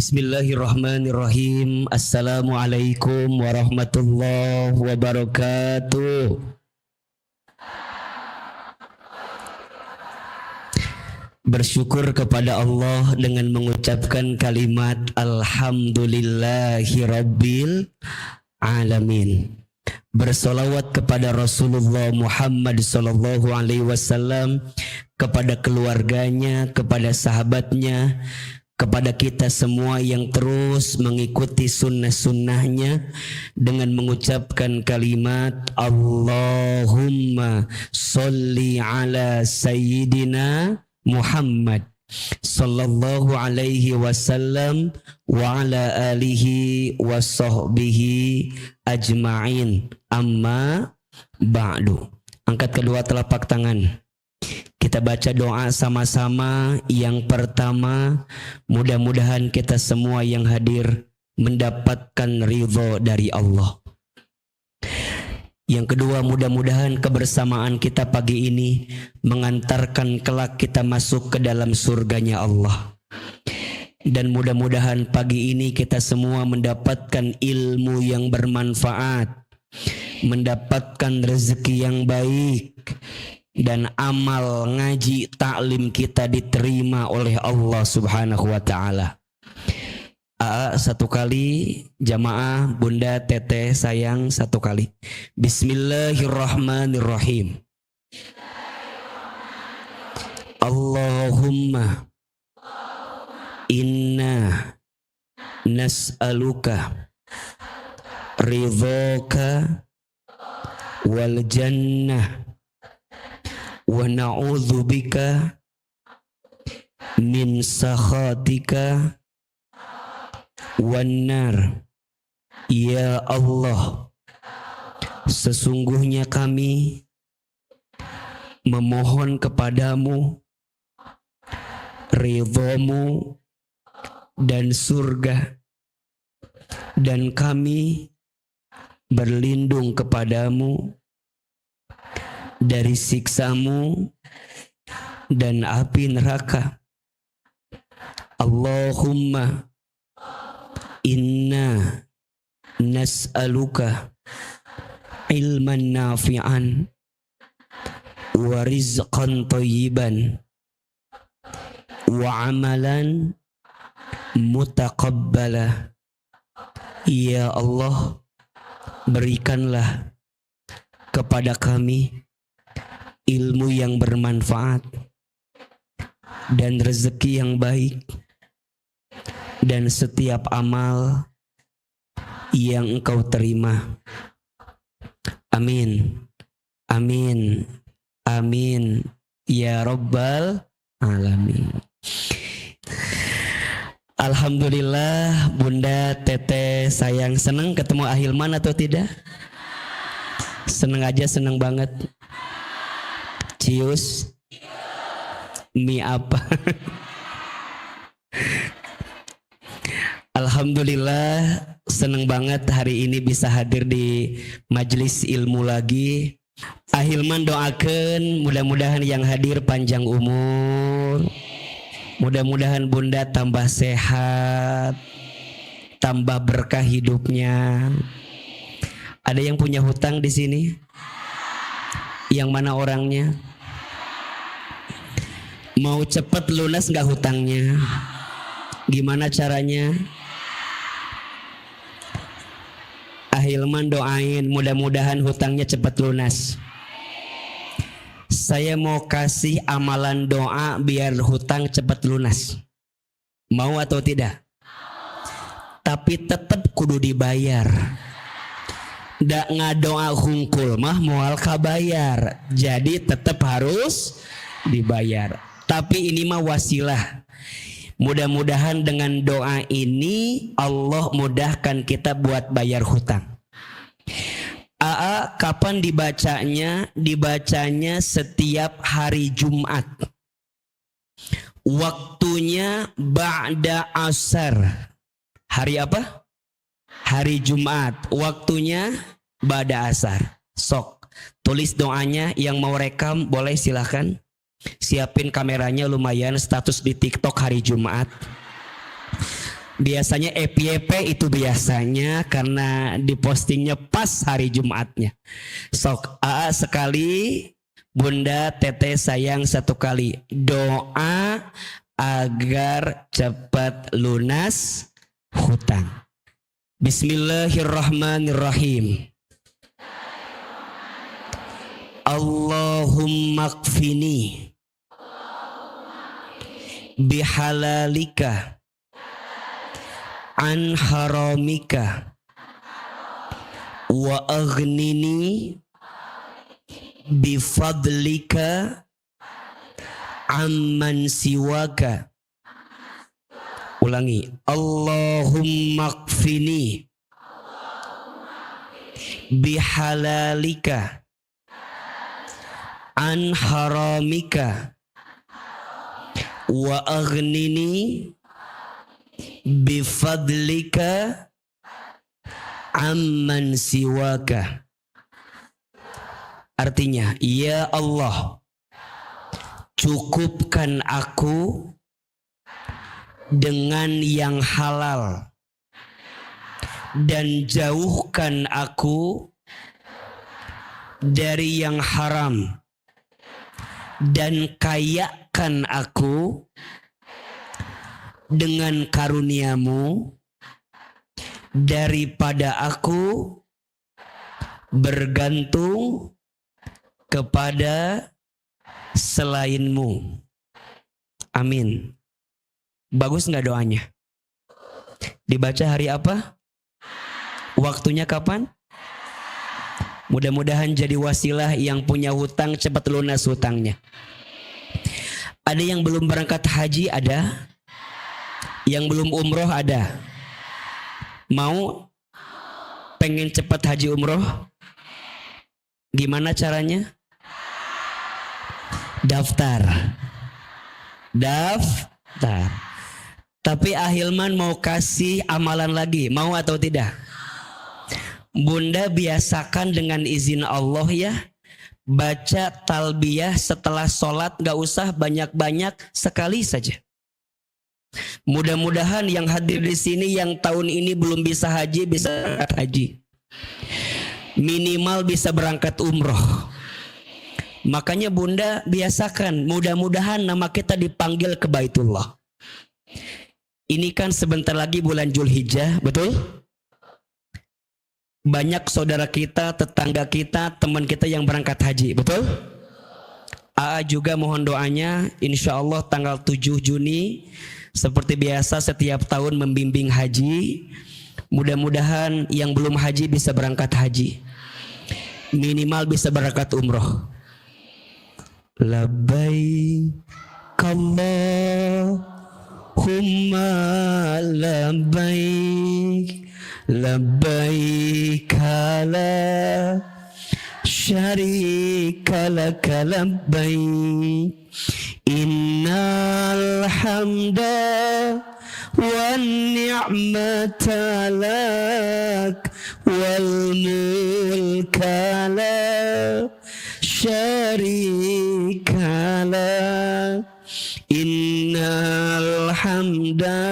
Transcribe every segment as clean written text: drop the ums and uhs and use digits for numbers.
Bismillahirrahmanirrahim. Assalamualaikum warahmatullahi wabarakatuh. Bersyukur kepada Allah dengan mengucapkan kalimat Alhamdulillahirabbil alamin. Bersolawat kepada Rasulullah Muhammad sallallahu alaihi wasallam, kepada keluarganya, kepada sahabatnya, kepada kita semua yang terus mengikuti sunnah-sunnahnya dengan mengucapkan kalimat Allahumma sholli ala sayyidina Muhammad sallallahu alaihi wasallam wa ala alihi wa sahbihi ajma'in, amma ba'du. Angkat kedua telapak tangan. Kita baca doa sama-sama. Yang pertama, mudah-mudahan kita semua yang hadir mendapatkan ridho dari Allah. Yang kedua, mudah-mudahan kebersamaan kita pagi ini mengantarkan kelak kita masuk ke dalam surganya Allah. Dan mudah-mudahan pagi ini kita semua mendapatkan ilmu yang bermanfaat, mendapatkan rezeki yang baik, dan amal ngaji taklim kita diterima oleh Allah Subhanahu wa taala. Satu kali, jamaah, bunda, teteh, sayang, satu kali. Bismillahirrahmanirrahim. Allahumma inna nas'aluka ridhoka wal jannah wa na'udzubika min sakhatika wan nar. Ya Allah, sesungguhnya kami memohon kepadamu ridhomu dan surga, dan kami berlindung kepadamu dari siksamu dan api neraka. Allahumma inna nas'aluka ilman nafi'an wa rizqan thayyiban wa amalan mutaqabbala. Ya Allah, berikanlah kepada kami ilmu yang bermanfaat dan rezeki yang baik dan setiap amal yang Engkau terima. Amin, amin, amin ya Rabbal alamin. Alhamdulillah, bunda, teteh, sayang, senang ketemu Ahilman atau tidak? Senang aja, senang banget. Cius, mie apa? Alhamdulillah, senang banget hari ini bisa hadir di majelis ilmu lagi. Ahilman doakan mudah-mudahan yang hadir panjang umur. Mudah-mudahan bunda tambah sehat, tambah berkah hidupnya. Ada yang punya hutang di sini? Yang mana orangnya? Mau cepat lunas nggak hutangnya? Gimana caranya? Ahilman doain mudah-mudahan hutangnya cepat lunas. Saya mau kasih amalan doa biar hutang cepat lunas. Mau atau tidak? Tapi tetap kudu dibayar. Ndak ngadoa hungkul mah moal kabayar. Jadi tetap harus dibayar. Tapi ini mah wasilah. Mudah-mudahan dengan doa ini Allah mudahkan kita buat bayar hutang. Kapan dibacanya? Dibacanya setiap hari Jumat. Waktunya ba'da asar. Hari apa? Hari Jumat. Waktunya ba'da asar. Sok, tulis doanya. Yang mau rekam boleh silahkan. Siapin kameranya lumayan, status di TikTok hari Jumat. Biasanya FYP itu biasanya karena dipostingnya pas hari Jumatnya. Sok AA sekali, Bunda Teteh sayang satu kali. Doa agar cepat lunas hutang. Bismillahirrahmanirrahim. Allahumma kfini bihalalika an haramika wa aghnini bifadlika amman siwaka. Ulangi. Allahumma kfini bihalalika an haramika wa aghnini bifadlika amman siwaka. Artinya, ya Allah, cukupkan aku dengan yang halal dan jauhkan aku dari yang haram, dan kayakan aku dengan karuniamu daripada aku bergantung kepada selainmu. Amin. Bagus nggak doanya? Dibaca hari apa? Waktunya kapan? Mudah-mudahan jadi wasilah yang punya hutang cepat lunas hutangnya. Ada yang belum berangkat haji, ada. Yang belum umroh, ada. Mau pengen cepat haji umroh? Gimana caranya? Daftar. Tapi Ahilman mau kasih amalan lagi, mau atau tidak? Bunda biasakan dengan izin Allah ya, baca talbiyah setelah sholat, gak usah banyak-banyak, sekali saja. Mudah-mudahan yang hadir di sini yang tahun ini belum bisa haji bisa berangkat haji. Minimal bisa berangkat umroh. Makanya Bunda biasakan, mudah-mudahan nama kita dipanggil ke Baitullah. Ini kan sebentar lagi bulan Zulhijjah, betul? Banyak saudara kita, tetangga kita, teman kita yang berangkat haji, betul? AA juga mohon doanya, insya Allah tanggal 7 Juni seperti biasa setiap tahun membimbing haji. Mudah-mudahan yang belum haji bisa berangkat haji, minimal bisa berangkat umroh. Labbaik Allahumma labbaik, labbaik la syarika laka labbaik, innal hamda wan ni'mata lak wal mulka la syarika lak, innal hamda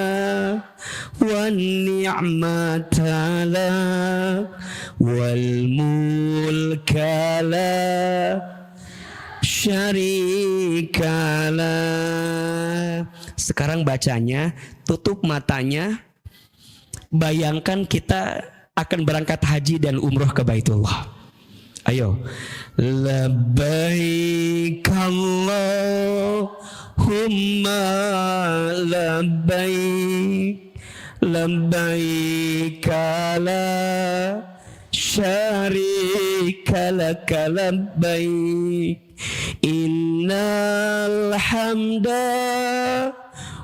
wan ni'mata lak wal mulka la syarika lak. Sekarang bacanya, tutup matanya, bayangkan kita akan berangkat haji dan umroh ke Baitullah. Ayo. Labbaik Allahumma labbaik, labbaik la syarika laka labbaik, innal hamda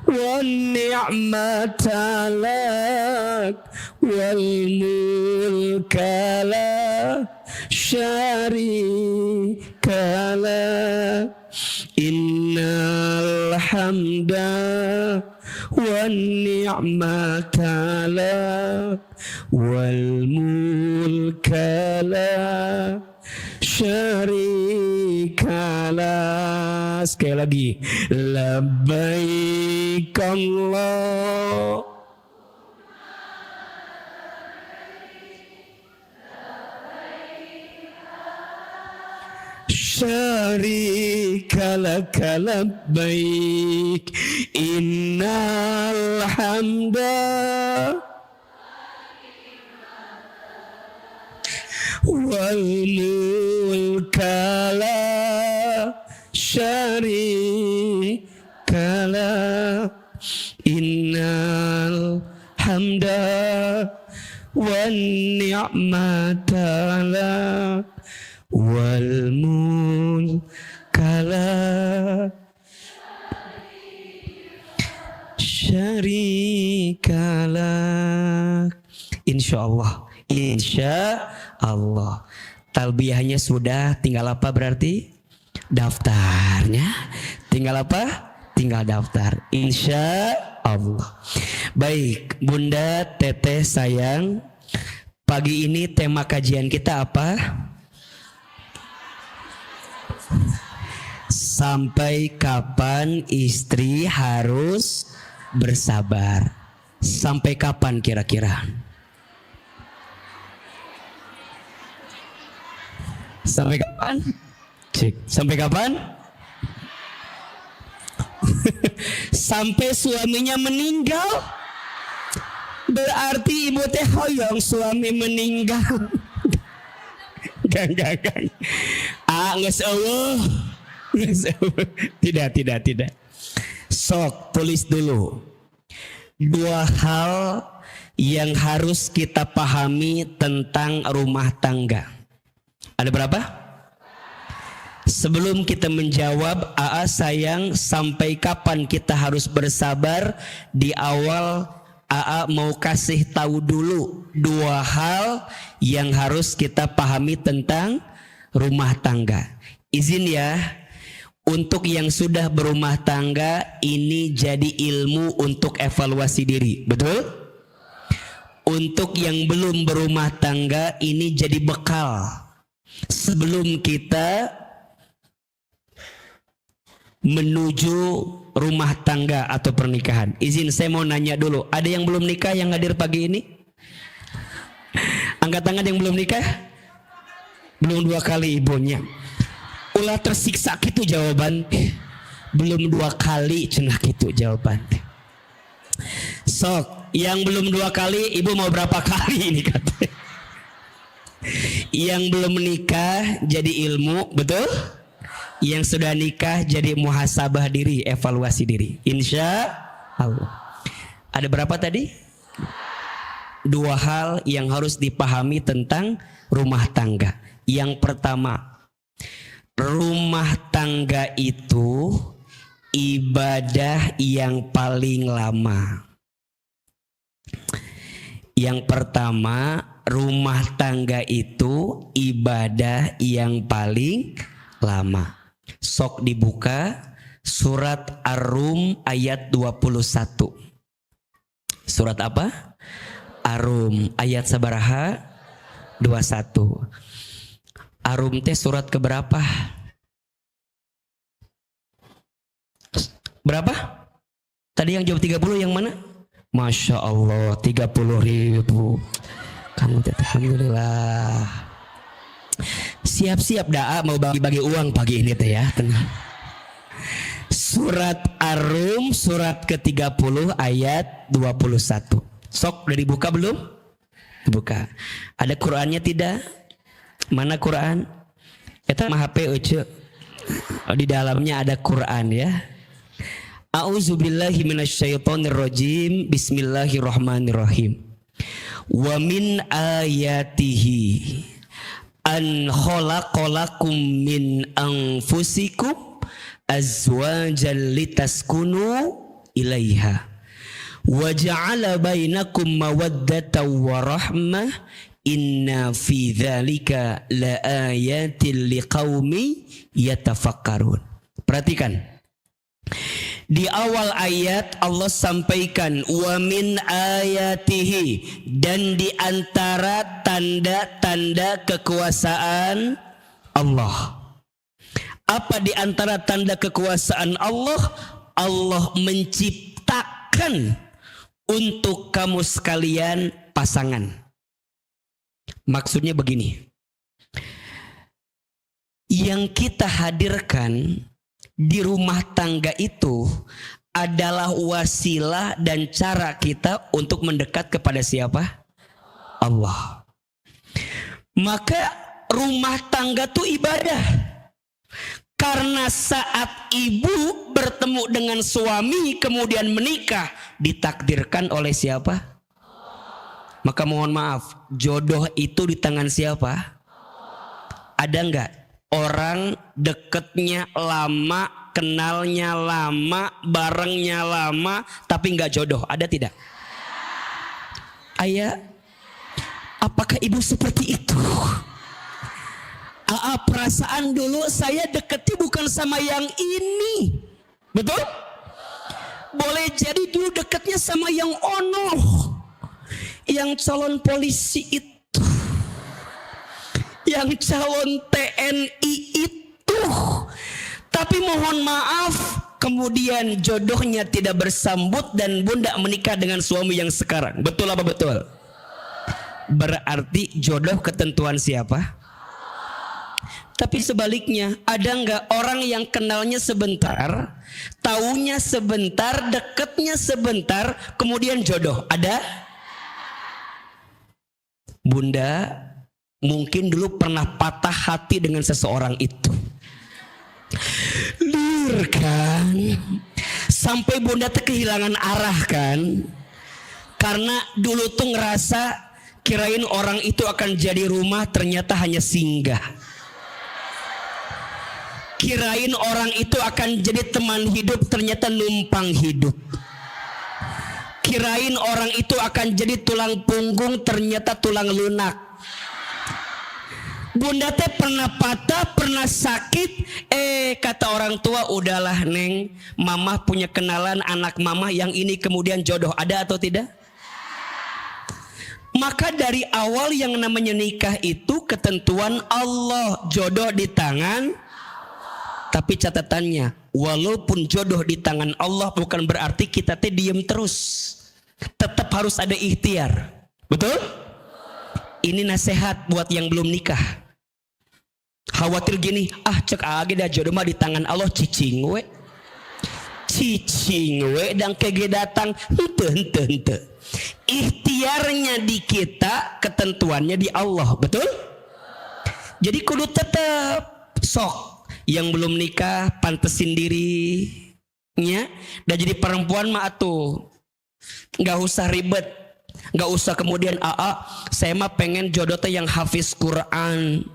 wan ni'mata lak wal mulka la syarika lak, innal hamda wan ni'mata lak wal mulka la syarika lak. Sekali lagi, labbaik Allah syarika laka labbaik innal hamda wal mulka la syarika lak innal hamda wan ni'mata lak wal mulka la syarika lak. Insyaallah, insyaallah. Talbiyahnya sudah, tinggal apa berarti? Daftarnya. Tinggal apa? Tinggal daftar. Insya Allah. Baik, Bunda, Teteh sayang, pagi ini tema kajian kita apa? Sampai kapan istri harus bersabar? Sampai kapan kira-kira? Sampai kapan? Cek. Sampai kapan? Sampai suaminya meninggal. Berarti ibu teh hoyong suami meninggal. Gang. Nges Allah. Tidak. Sok tulis dulu. Dua hal yang harus kita pahami tentang rumah tangga. Ada berapa? Sebelum kita menjawab, Aa sayang, sampai kapan kita harus bersabar? Di awal Aa mau kasih tahu dulu dua hal yang harus kita pahami tentang rumah tangga. Izin ya, untuk yang sudah berumah tangga ini jadi ilmu untuk evaluasi diri, betul? Untuk yang belum berumah tangga ini jadi bekal sebelum kita menuju rumah tangga atau pernikahan. Izin saya mau nanya dulu, ada yang belum nikah yang hadir pagi ini? Angkat tangan yang belum nikah. Belum dua kali ibunya. Ulah tersiksa gitu jawaban. Belum dua kali cenah gitu jawaban. Sok, yang belum dua kali ibu mau berapa kali ini katanya. Yang belum menikah jadi ilmu, betul? Yang sudah nikah jadi muhasabah diri, evaluasi diri. Insya Allah. Ada berapa tadi? Dua hal yang harus dipahami tentang rumah tangga. Yang pertama, rumah tangga itu ibadah yang paling lama. Yang pertama, rumah tangga itu ibadah yang paling lama. Sok dibuka surat Ar-Rum ayat 21. Surat apa? Ar-Rum ayat sabaraha? 21. Ar-Rum teh surat keberapa? Berapa? Tadi yang jawab 30 yang mana? Masya Allah, 30.000. Kamu teh alhamdulillah. Siap-siap daa mau bagi-bagi uang pagi ini teh ya, tenang. Surat Ar-Rum surat ke-30 ayat 21. Sok udah dibuka belum? Dibuka. Ada Qur'annya tidak? Mana Qur'an? Eta mah HP euceuk. Di dalamnya ada Qur'an ya. A'udzubillahi minasyaitonirrajim. Bismillahirrahmanirrahim. Wa min ayatihi an khalaqalakum min anfusikum azwajan litaskunu ilaiha wa ja'ala bainakum mawaddatan wa rahmah inna fi dzalika laayatil liqaumi yatafakkarun. Perhatikan. Di awal ayat Allah sampaikan wa min ayatihi, dan di antara tanda-tanda kekuasaan Allah. Apa di antara tanda kekuasaan Allah? Allah menciptakan untuk kamu sekalian pasangan. Maksudnya begini. Yang kita hadirkan di rumah tangga itu adalah wasilah dan cara kita untuk mendekat kepada siapa? Allah. Maka rumah tangga itu ibadah. Karena saat ibu bertemu dengan suami kemudian menikah, ditakdirkan oleh siapa? Maka mohon maaf, jodoh itu di tangan siapa? Ada enggak orang deketnya lama, kenalnya lama, barengnya lama, tapi enggak jodoh? Ada tidak? Ayah, apakah ibu seperti itu? Perasaan dulu saya deketnya bukan sama yang ini. Betul? Boleh jadi dulu deketnya sama yang ono, yang calon polisi itu, yang calon TNI itu. Tapi mohon maaf, kemudian jodohnya tidak bersambut dan bunda menikah dengan suami yang sekarang. Betul apa betul? Berarti jodoh ketentuan siapa? Tapi sebaliknya, ada nggak orang yang kenalnya sebentar, taunya sebentar, deketnya sebentar, kemudian jodoh? Ada? Bunda mungkin dulu pernah patah hati dengan seseorang itu. Lir kan? Sampai bunda tuh kehilangan arah kan? Karena dulu tuh ngerasa kirain orang itu akan jadi rumah, ternyata hanya singgah. Kirain orang itu akan jadi teman hidup, ternyata numpang hidup. Kirain orang itu akan jadi tulang punggung, ternyata tulang lunak. Bunda teh pernah patah, pernah sakit. Kata orang tua, udahlah neng, mama punya kenalan anak mama yang ini kemudian jodoh. Ada atau tidak? Maka dari awal yang namanya nikah itu ketentuan Allah, jodoh di tangan. Tapi catatannya, walaupun jodoh di tangan Allah bukan berarti kita teh diem terus. Tetap harus ada ikhtiar. Betul? Ini nasihat buat yang belum nikah. Khawatir gini, cek age dah jodoh mah di tangan Allah, cicing we. Cicing we dan kege datang, henteu. Ikhtiarnya di kita, ketentuannya di Allah. Betul? Jadi kudu tetap sok. Yang belum nikah pantesin dirinya, dan jadi perempuan mah atuh nggak usah ribet, nggak usah kemudian saya mah pengen jodoh teh yang hafiz Quran,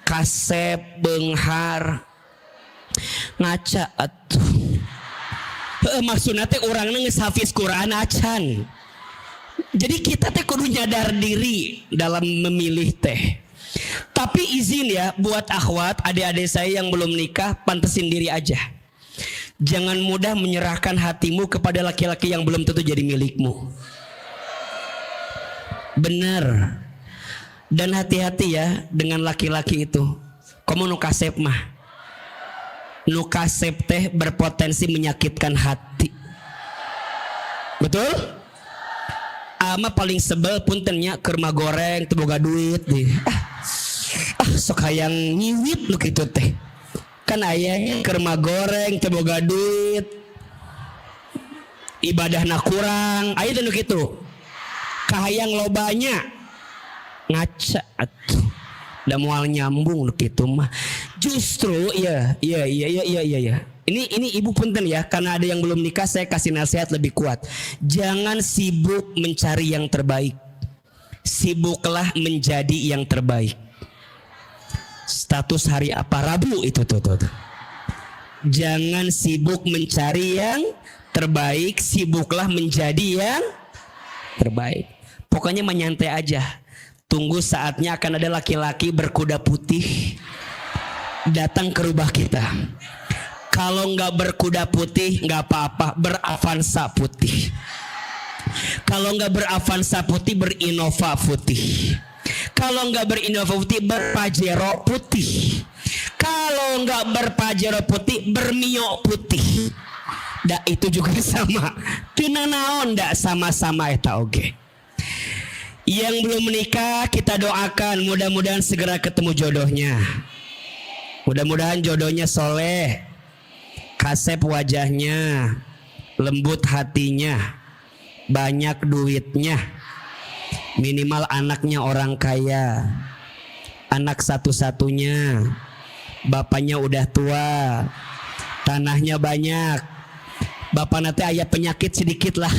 kasep, benghar, ngaca atuh. Maksudnya teh urangna geus hafiz Quran acan. Jadi kita teh kudu nyadar diri dalam memilih teh. Tapi izin ya buat akhwat, adik-adik saya yang belum nikah, pantesin diri aja. Jangan mudah menyerahkan hatimu kepada laki-laki yang belum tentu jadi milikmu. Benar. Dan hati-hati ya dengan laki-laki itu. Kamu nu kasep mah. Nu kasep teh berpotensi menyakitkan hati. Betul? Ama paling sebel puntennya kerma goreng teu boga duit deh. Sok hayang nyiwit lu kitu teh. Kan aya kerma goreng teu boga duit. Ibadahna kurang, aya teh nu kitu. Kahayang lobanya ngaca atuh. Da moal nyambung lu kitu mah. Justru iya. Ini ibu punten ya, karena ada yang belum nikah saya kasih nasihat lebih kuat. Jangan sibuk mencari yang terbaik. Sibuklah menjadi yang terbaik. Status hari apa? Rabu itu tuh. Jangan sibuk mencari yang terbaik, sibuklah menjadi yang terbaik. Pokoknya menyantai aja. Tunggu saatnya akan ada laki-laki berkuda putih datang ke rumah kita. Kalau nggak berkuda putih nggak apa-apa, beravansa putih. Kalau nggak beravansa putih, berinova putih. Kalau nggak berinova putih, berpajero putih. Kalau nggak berpajero putih, bermio putih. Da itu juga sama. Tina naon da sama-sama eta oge. Yang belum menikah kita doakan mudah-mudahan segera ketemu jodohnya. Mudah-mudahan jodohnya soleh, kasep wajahnya, lembut hatinya, banyak duitnya, minimal anaknya orang kaya, anak satu-satunya, bapaknya udah tua, tanahnya banyak, bapak nanti aya penyakit sedikit lah.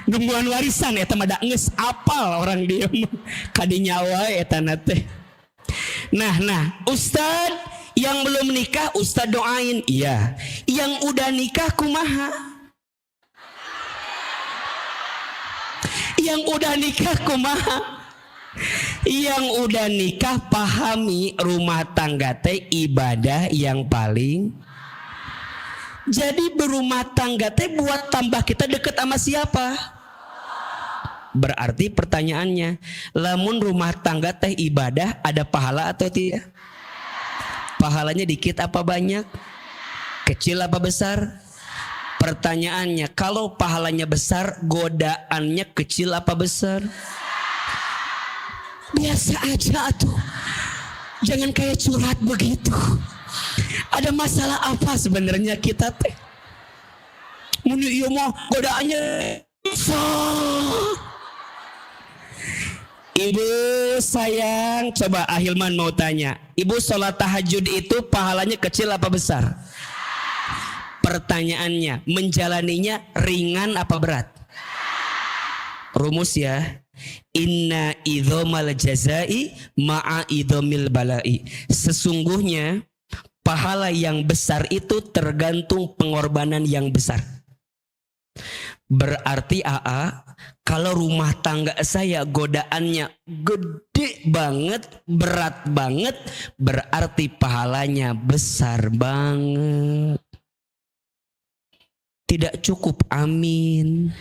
Nungguan warisan eta mah da geus apal orang dia kadinya wae eta teh. Nah, Ustad yang belum nikah Ustad doain. Iya. Yang udah nikah kumaha? Yang udah nikah kumaha? Yang udah nikah pahami rumah tangga teh ibadah yang paling. Jadi berumah tangga teh buat tambah kita deket sama siapa? Berarti pertanyaannya, lamun rumah tangga teh ibadah ada pahala atau tidak? Pahalanya dikit apa banyak? Kecil apa besar? Pertanyaannya, kalau pahalanya besar, godaannya kecil apa besar? Biasa aja tuh. Jangan kayak curhat begitu. Ada masalah apa sebenarnya kita teh? Muni ieu mah godaannya. Ibu sayang, coba Ahilman mau tanya. Ibu sholat tahajud itu pahalanya kecil apa besar? Pertanyaannya, menjalaninya ringan apa berat? Rumus ya. Inna idhomal jazai ma'a idhomil balai. Sesungguhnya pahala yang besar itu tergantung pengorbanan yang besar. Berarti AA, kalau rumah tangga saya godaannya gede banget, berat banget, berarti pahalanya besar banget. Tidak cukup, amin.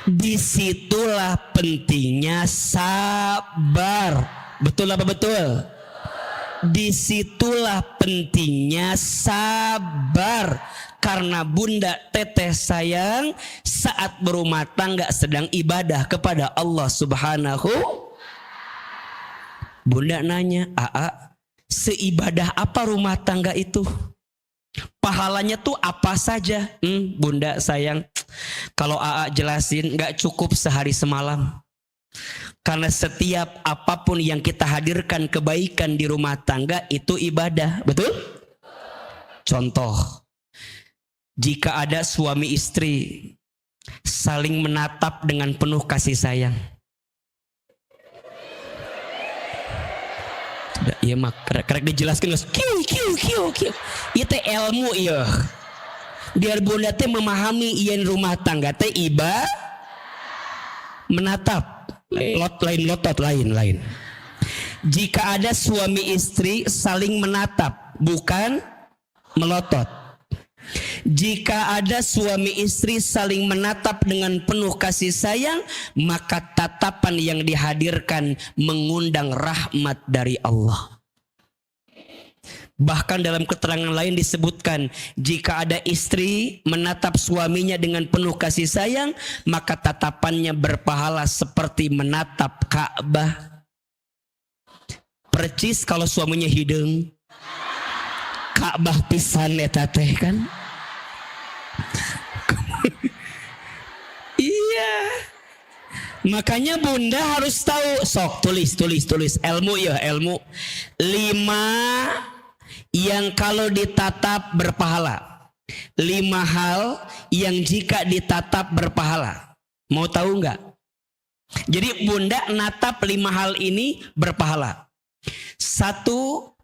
Disitulah pentingnya sabar. Betul apa betul? Disitulah pentingnya sabar. Karena bunda teteh sayang saat berumah tangga sedang ibadah kepada Allah Subhanahu. Bunda nanya, Aa, seibadah apa rumah tangga itu? Pahalanya tuh apa saja? Bunda sayang, kalau Aa jelasin gak cukup sehari semalam. Karena setiap apapun yang kita hadirkan kebaikan di rumah tangga itu ibadah, betul? Contoh, jika ada suami istri saling menatap dengan penuh kasih sayang. Iya mak, kerek dijelaskan guys. Kiu. Itu ilmu iya. Biar bunda teh memahami ian rumah tangga teh iba menatap. Lain. Jika ada suami istri saling menatap, bukan melotot. Jika ada suami istri saling menatap dengan penuh kasih sayang, maka tatapan yang dihadirkan mengundang rahmat dari Allah. Bahkan dalam keterangan lain disebutkan, jika ada istri menatap suaminya dengan penuh kasih sayang, maka tatapannya berpahala seperti menatap Ka'bah. Percis kalau suaminya hidung, Ka'bah pisan eta teh kan. Iya. Makanya bunda harus tahu. Sok tulis ilmu ya, ilmu 5 yang kalau ditatap berpahala. 5 hal yang jika ditatap berpahala. Mau tahu nggak? Jadi bunda natap 5 hal ini berpahala. 1,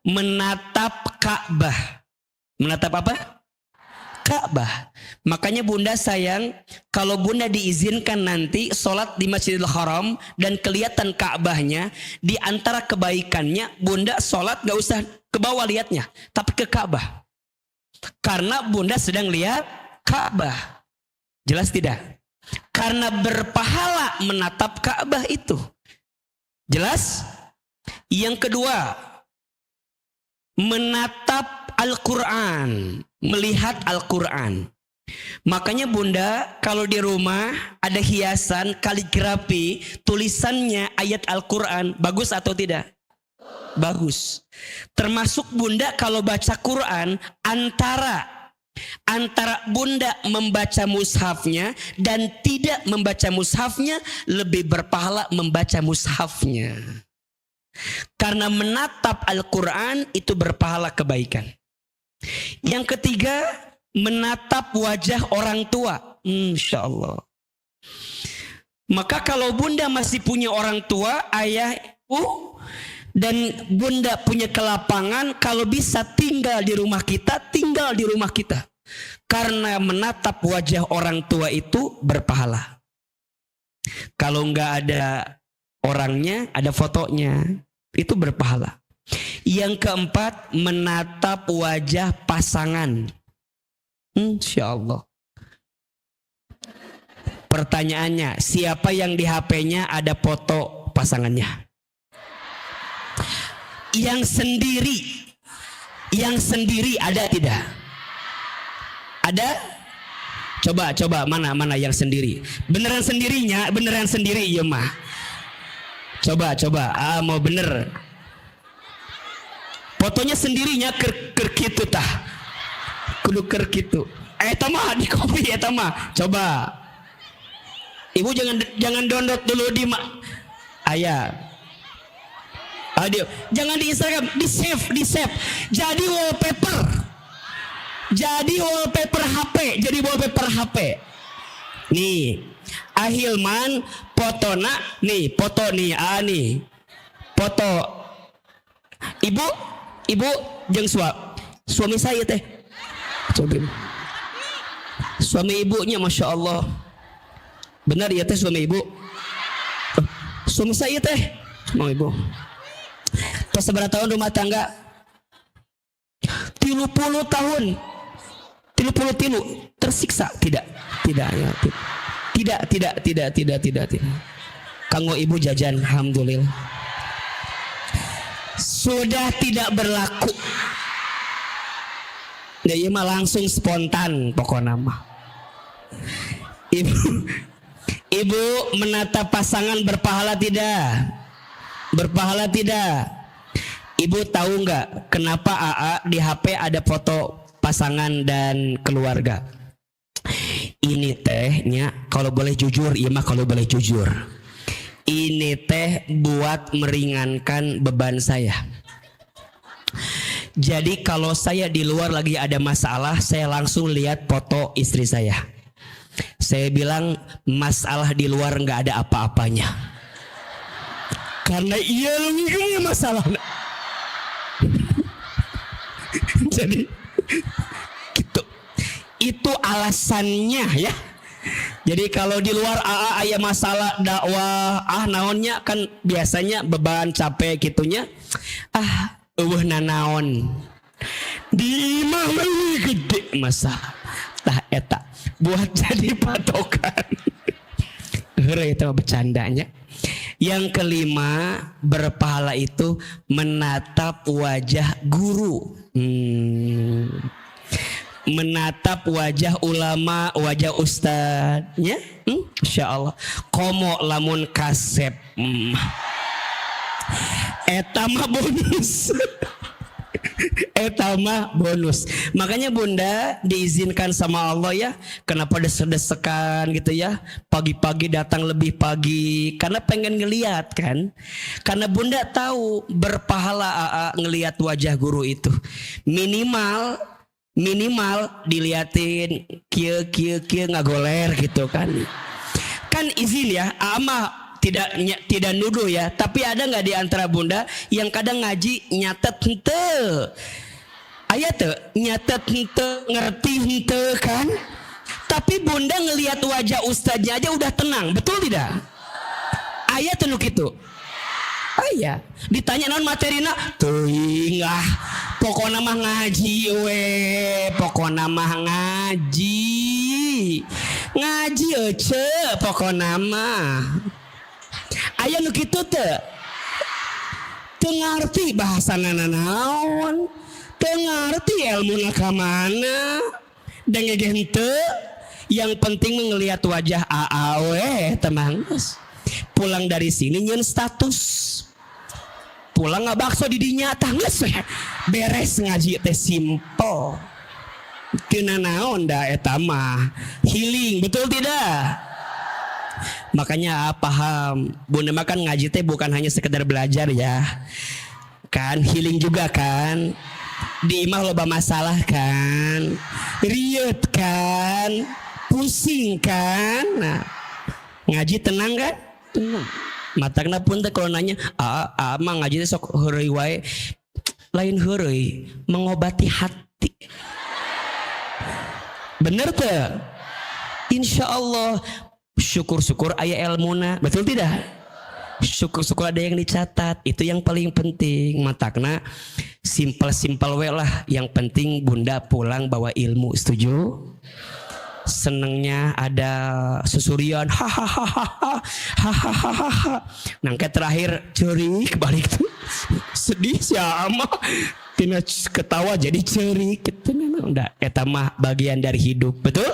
menatap Ka'bah. Menatap apa? Ka'bah. Makanya bunda sayang, kalau bunda diizinkan nanti sholat di Masjidil Haram dan kelihatan Ka'bahnya, di antara kebaikannya bunda sholat gak usah ke bawah lihatnya, tapi ke Ka'bah. Karena bunda sedang lihat Ka'bah. Jelas tidak? Karena berpahala menatap Ka'bah itu. Jelas? Yang kedua, menatap Al-Quran. Melihat Al-Quran. Makanya bunda, kalau di rumah ada hiasan kaligrafi, tulisannya ayat Al-Quran, bagus atau tidak? Bagus. Termasuk bunda kalau baca Quran, antara bunda membaca mushafnya dan tidak membaca mushafnya, lebih berpahala membaca mushafnya. Karena menatap Al-Quran itu berpahala kebaikan. Yang ketiga, menatap wajah orang tua. Insya Allah. Maka kalau bunda masih punya orang tua, ayah, ibu, dan bunda punya kelapangan, kalau bisa tinggal di rumah kita, tinggal di rumah kita. Karena menatap wajah orang tua itu berpahala. Kalau nggak ada orangnya, ada fotonya, itu berpahala. Yang keempat, menatap wajah pasangan. Insya Allah. Pertanyaannya, siapa yang di HP-nya ada foto pasangannya? Yang sendiri ada tidak? Ada? Coba mana yang sendiri? Beneran sendiri ya mah. Coba, mau bener. Fotonya sendirinya ker kitu tah. Kudu ker kitu. Eta mah di copy eta mah. Coba. Ibu jangan download dulu di aya. Aduh, jangan di Instagram, di save. Jadi wallpaper HP. Nih, Ahilman fotona nih, foto nih, nih. Foto Ibu jeung suami saya teh. Coba. Suami ibunya Masya Allah. Benar ya teh suami ibu? Suami saya teh, mau ibu. Pas seberapa tahun rumah tangga? 30 tahun. 30 tersiksa? Tidak ya. Tidak. Kanggo ibu jajan, alhamdulillah. Sudah tidak berlaku. Ya iya mah langsung spontan pokoknya mah. Ibu menatap pasangan berpahala tidak? Berpahala tidak? Ibu tahu nggak kenapa AA di HP ada foto pasangan dan keluarga? Ini tehnya kalau boleh jujur, iya mah kalau boleh jujur. Ini teh buat meringankan beban saya. Jadi kalau saya di luar lagi ada masalah, saya langsung lihat foto istri saya. Saya bilang masalah di luar nggak ada apa-apanya. Karena iya lebih masalah. Jadi gitu. Itu alasannya ya. Jadi kalau di luar aya masalah dakwah, naonnya kan biasanya beban capek gitunya. Eueuh nanaon. Di imah leuwih gede masalah. Tah eta buat jadi patokan. Heureuy eta bercandanya. Yang kelima, berpahala itu menatap wajah guru. Menatap wajah ulama, wajah ustadznya, Insya Allah. Komo lamun kasep, etama bonus. Etama bonus. Makanya bunda diizinkan sama Allah ya. Kenapa desek-desekan gitu ya? Pagi-pagi datang lebih pagi. Karena pengen ngeliat kan. Karena bunda tahu berpahala ngeliat wajah guru itu. Minimal diliatin kia ngagoler gitu kan izin ya tidak nuduh ya, tapi ada nggak di antara bunda yang kadang ngaji nyatet hente aya teu nyatet hente ngerti hente kan, tapi bunda ngelihat wajah ustadznya aja udah tenang, betul tidak? Aya teu nu kitu? Aya ditanya naon materina teuing pokoknya mah ngaji pokoknya mah ngaji ece pokoknya mah aya nu kitu teu ngarti bahasana naon teu ngarti ilmuna ka mana dengege henteu Yang penting ngelihat wajah AAW teman. Pulang dari sini nyen status. Pulang nggak bakso di dinya tangges beres ngaji teh simple. Kena naon dah eta mah healing, betul tidak? Makanya paham Bunda makan ngaji teh bukan hanya sekedar belajar ya kan, healing juga kan. Di imah loba masalah kan, riut kan, pusing kan. Nah, ngaji tenang kan? Tenang. Matangna pun teh kalau nanya, mah ngaji teh sok heureuy wae. Lain heureuy, mengobati hati. Bener teh? Insya Allah. Syukur-syukur aya ilmuna, betul tidak? Syukur-syukur ada yang dicatat, itu yang paling penting. Matakna simpel-simpel we lah. Yang penting Bunda pulang bawa ilmu, setuju? Senengnya ada susurian, hahaha, hahaha. Nangke terakhir cerik balik tuh, sedih siapa? Tina ketawa jadi cerik, gitu. Udah, eta mah bagian dari hidup, betul?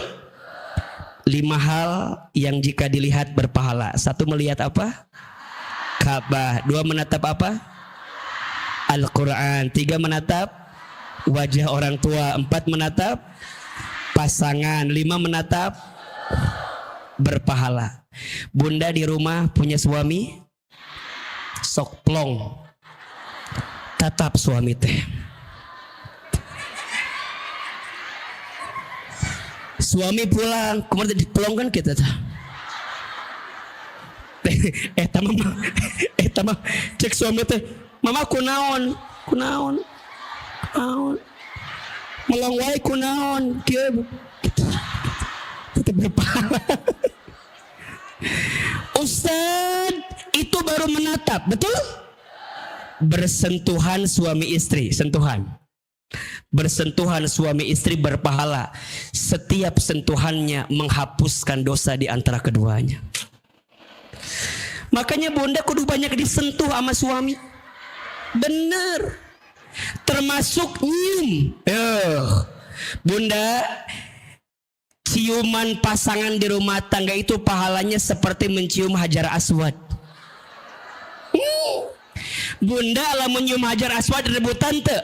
5 hal yang jika dilihat berpahala. 1 melihat apa? Ka'bah. 2 menatap apa? Al-Quran. 3 menatap wajah orang tua. 4 menatap pasangan. 5 menatap berpahala. Bunda di rumah punya suami, sok plong tatap suami teh. Suami pulang, kemarin pelong kan kita tuh. Mama, cek suami teh, mama kunaon, melong wae kunaon, kieu, kita berpahala. Ustad, itu baru menatap, betul? Bersentuhan suami istri, sentuhan. Bersentuhan suami istri berpahala. Setiap sentuhannya menghapuskan dosa di antara keduanya. Makanya Bunda kudu banyak disentuh sama suami. Bener. Termasuk nyium. Bunda, ciuman pasangan di rumah tangga itu pahalanya seperti mencium Hajar Aswad. Bunda lamun nyium Hajar Aswad rebutan teu?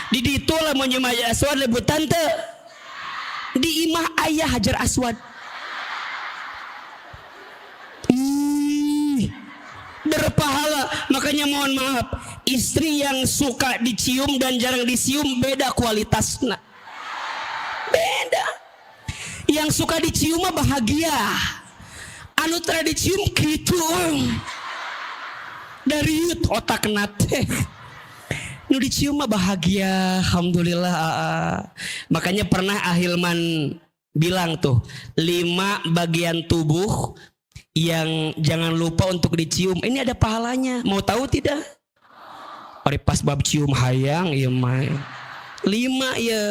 Di ditu lamun nyium Hajar Aswad rebutan teu? Di imah ayah Hajar Aswad. Berpahala. Makanya mohon maaf, istri yang suka dicium dan jarang dicium beda kualitasnya. Beda. Yang suka dicium mah bahagia. Anu tara dicium kitu. Dari otak nate. Nu dicium mah bahagia, alhamdulillah. Makanya pernah Ahilman bilang tuh 5 bagian tubuh yang jangan lupa untuk dicium. Ini ada pahalanya. Mau tahu tidak? Ori pas bab cium hayang ieu mah. 5 ya.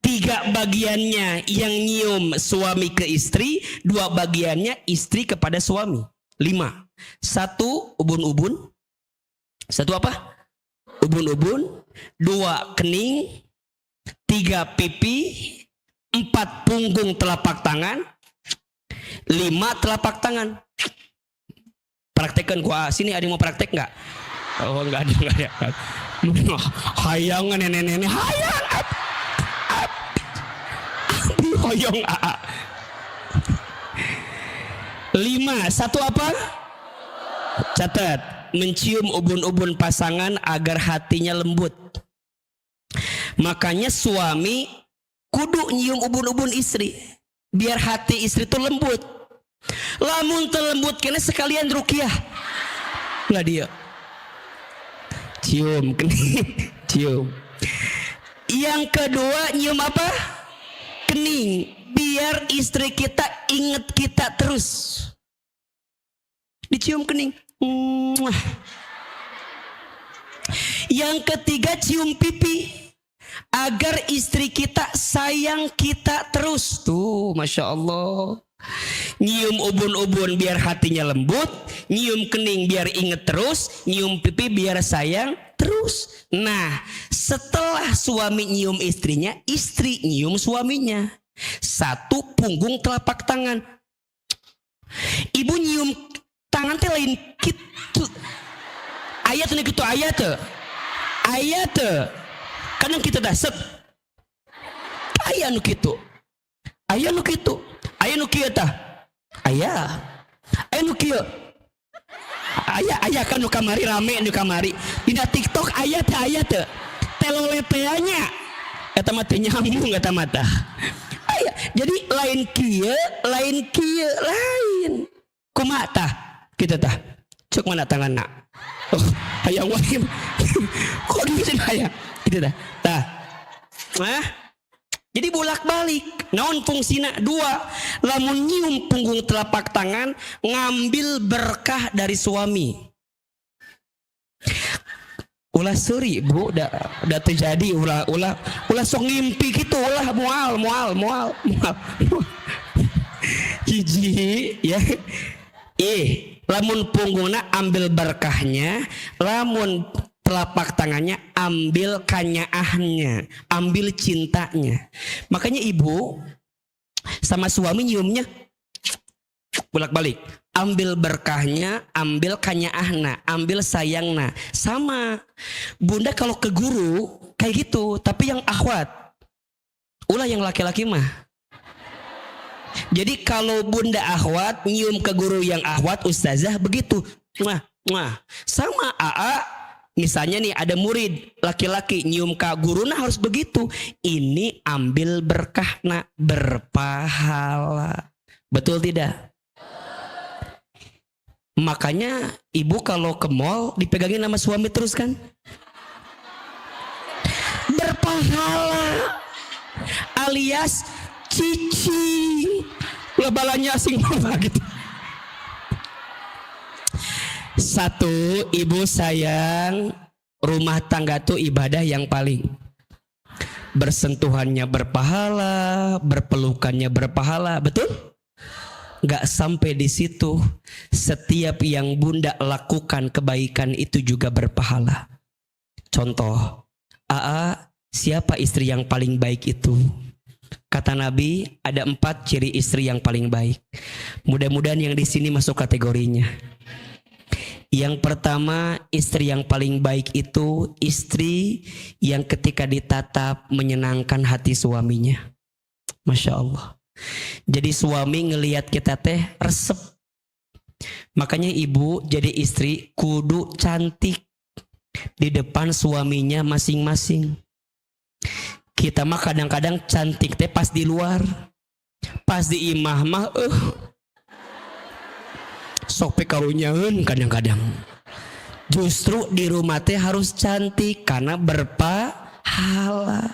3 bagiannya yang nyium suami ke istri, 2 bagiannya istri kepada suami. 5. 1 ubun-ubun. 1 apa? Ubun-ubun. 2 kening. 3 pipi. 4 punggung telapak tangan. 5 telapak tangan. Praktekkan gua sini, ada yang mau praktek nggak? Oh nggak ada. Hayang nenek-nenek hayang. Hoyong 5. 1 apa? Catat. Mencium ubun-ubun pasangan agar hatinya lembut. Makanya suami kudu nyium ubun-ubun istri biar hati istri itu lembut. Lamun terlembut kena sekalian ruqyah lah dia. Cium, cium. Yang kedua nyium apa? Kening, biar istri kita ingat kita terus. Dicium kening. Yang ketiga cium pipi, agar istri kita sayang kita terus. Tuh, Masya Allah. Nyium ubun-ubun biar hatinya lembut, nyium kening biar inget terus, nyium pipi biar sayang terus. Nah, setelah suami nyium istrinya, istri nyium suaminya. Satu, punggung telapak tangan. Ibu nyium tangan teh lain gitu. Ayat nih gitu, ayat kadang kita dah set ayah nu gitu, ayah nu gitu, ayah nu kieu tah, ayah nu kieu, ayah kan nu kamari rame nu kamari dina TikTok ayah teh telolepeanya eta mah teh nyambung eta mah tah ayah. Jadi lain kieu lain kumaha tah kitu tah cek mana tanganna hayang wae kok dieuseun hayang kitu tah jadi bolak-balik naon fungsina dua, lamun nyium punggung telapak tangan ngambil berkah dari suami. Ulah seuri bu udah terjadi ulah sok ngimpi gitu ulah mual hiji ya lamun punggungna ambil berkahnya, lamun telapak tangannya ambil kanyaahnya, ambil cintanya. Makanya ibu sama suami nyiumnya bolak-balik, ambil berkahnya, ambil kanyaahna, ambil sayangna. Sama bunda kalau ke guru kayak gitu, tapi yang akhwat ulah yang laki-laki mah. Jadi kalau bunda akhwat nyium ke guru yang akhwat ustazah begitu, sama misalnya nih ada murid laki-laki nyium ke guruna harus begitu. Ini ambil berkahna, berpahala. Betul tidak? Makanya ibu kalau ke mall dipegangin sama suami terus kan? Berpahala. Alias cicing. Lebalannya asing gitu. Satu, ibu sayang rumah tangga tuh ibadah yang paling bersentuhannya berpahala, berpelukannya berpahala, betul? Gak sampai di situ, setiap yang bunda lakukan kebaikan itu juga berpahala. Contoh, siapa istri yang paling baik itu? Kata Nabi, ada 4 ciri istri yang paling baik. Mudah-mudahan yang di sini masuk kategorinya. Yang pertama, istri yang paling baik itu istri yang ketika ditatap menyenangkan hati suaminya. Masya Allah. Jadi suami ngelihat kita teh resep. Makanya ibu jadi istri kudu cantik di depan suaminya masing-masing. Kita mah kadang-kadang cantik teh pas di luar, pas di imah mah sok karunyaan kadang-kadang. Justru di rumah teh harus cantik karena berpahala.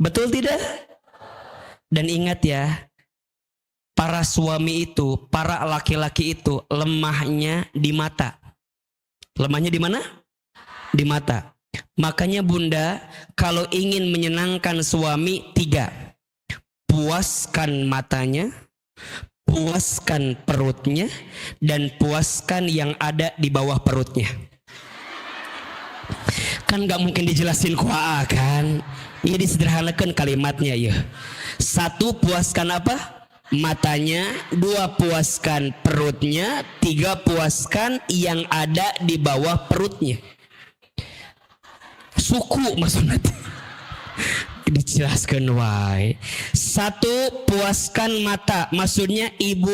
Betul tidak? Dan ingat ya, para suami itu, para laki-laki itu lemahnya di mata. Lemahnya di mana? Di mata. Makanya bunda kalau ingin menyenangkan suami 3, puaskan matanya, puaskan perutnya, dan puaskan yang ada di bawah perutnya. Kan gak mungkin dijelasin kuaa kan? Ini disederhanakan kalimatnya ya. 1, puaskan apa? Matanya. 2, puaskan perutnya. 3, puaskan yang ada di bawah perutnya. Suku maksudnya dijelaskan wae. 1, puaskan mata, maksudnya ibu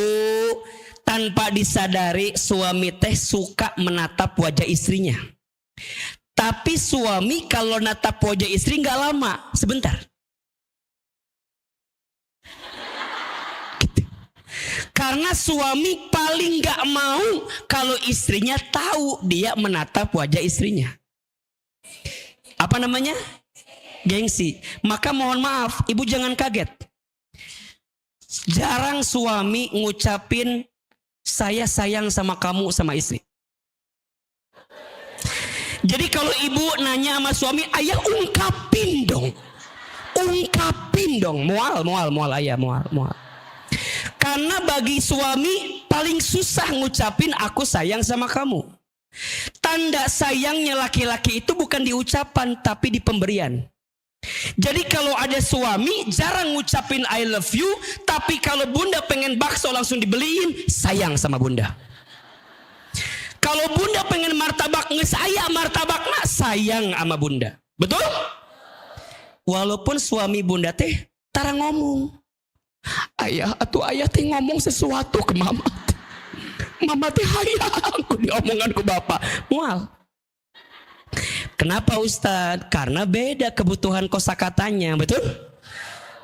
tanpa disadari suami teh suka menatap wajah istrinya. Tapi suami kalau natap wajah istri nggak lama, sebentar. Gitu. Karena suami paling nggak mau kalau istrinya tahu dia menatap wajah istrinya. Apa namanya? Gengsi. Maka mohon maaf, ibu jangan kaget. Jarang suami ngucapin saya sayang sama kamu sama istri. Jadi kalau ibu nanya sama suami, ayah ungkapin dong. Ungkapin dong. Mual ayah, mual. Karena bagi suami paling susah ngucapin aku sayang sama kamu. Tanda sayangnya laki-laki itu bukan di ucapan tapi di pemberian. Jadi kalau ada suami jarang ngucapin I love you, tapi kalau bunda pengen bakso langsung dibeliin, sayang sama bunda. Kalau bunda pengen martabak, ngesaya martabaknya, sayang sama bunda. Betul? Walaupun suami bunda teh tara ngomong, ayah teh ngomong sesuatu ke mama. Mama teh hayang ku diomongan ku bapak. Mual. Kenapa Ustadz? Karena beda kebutuhan kosakatanya, betul?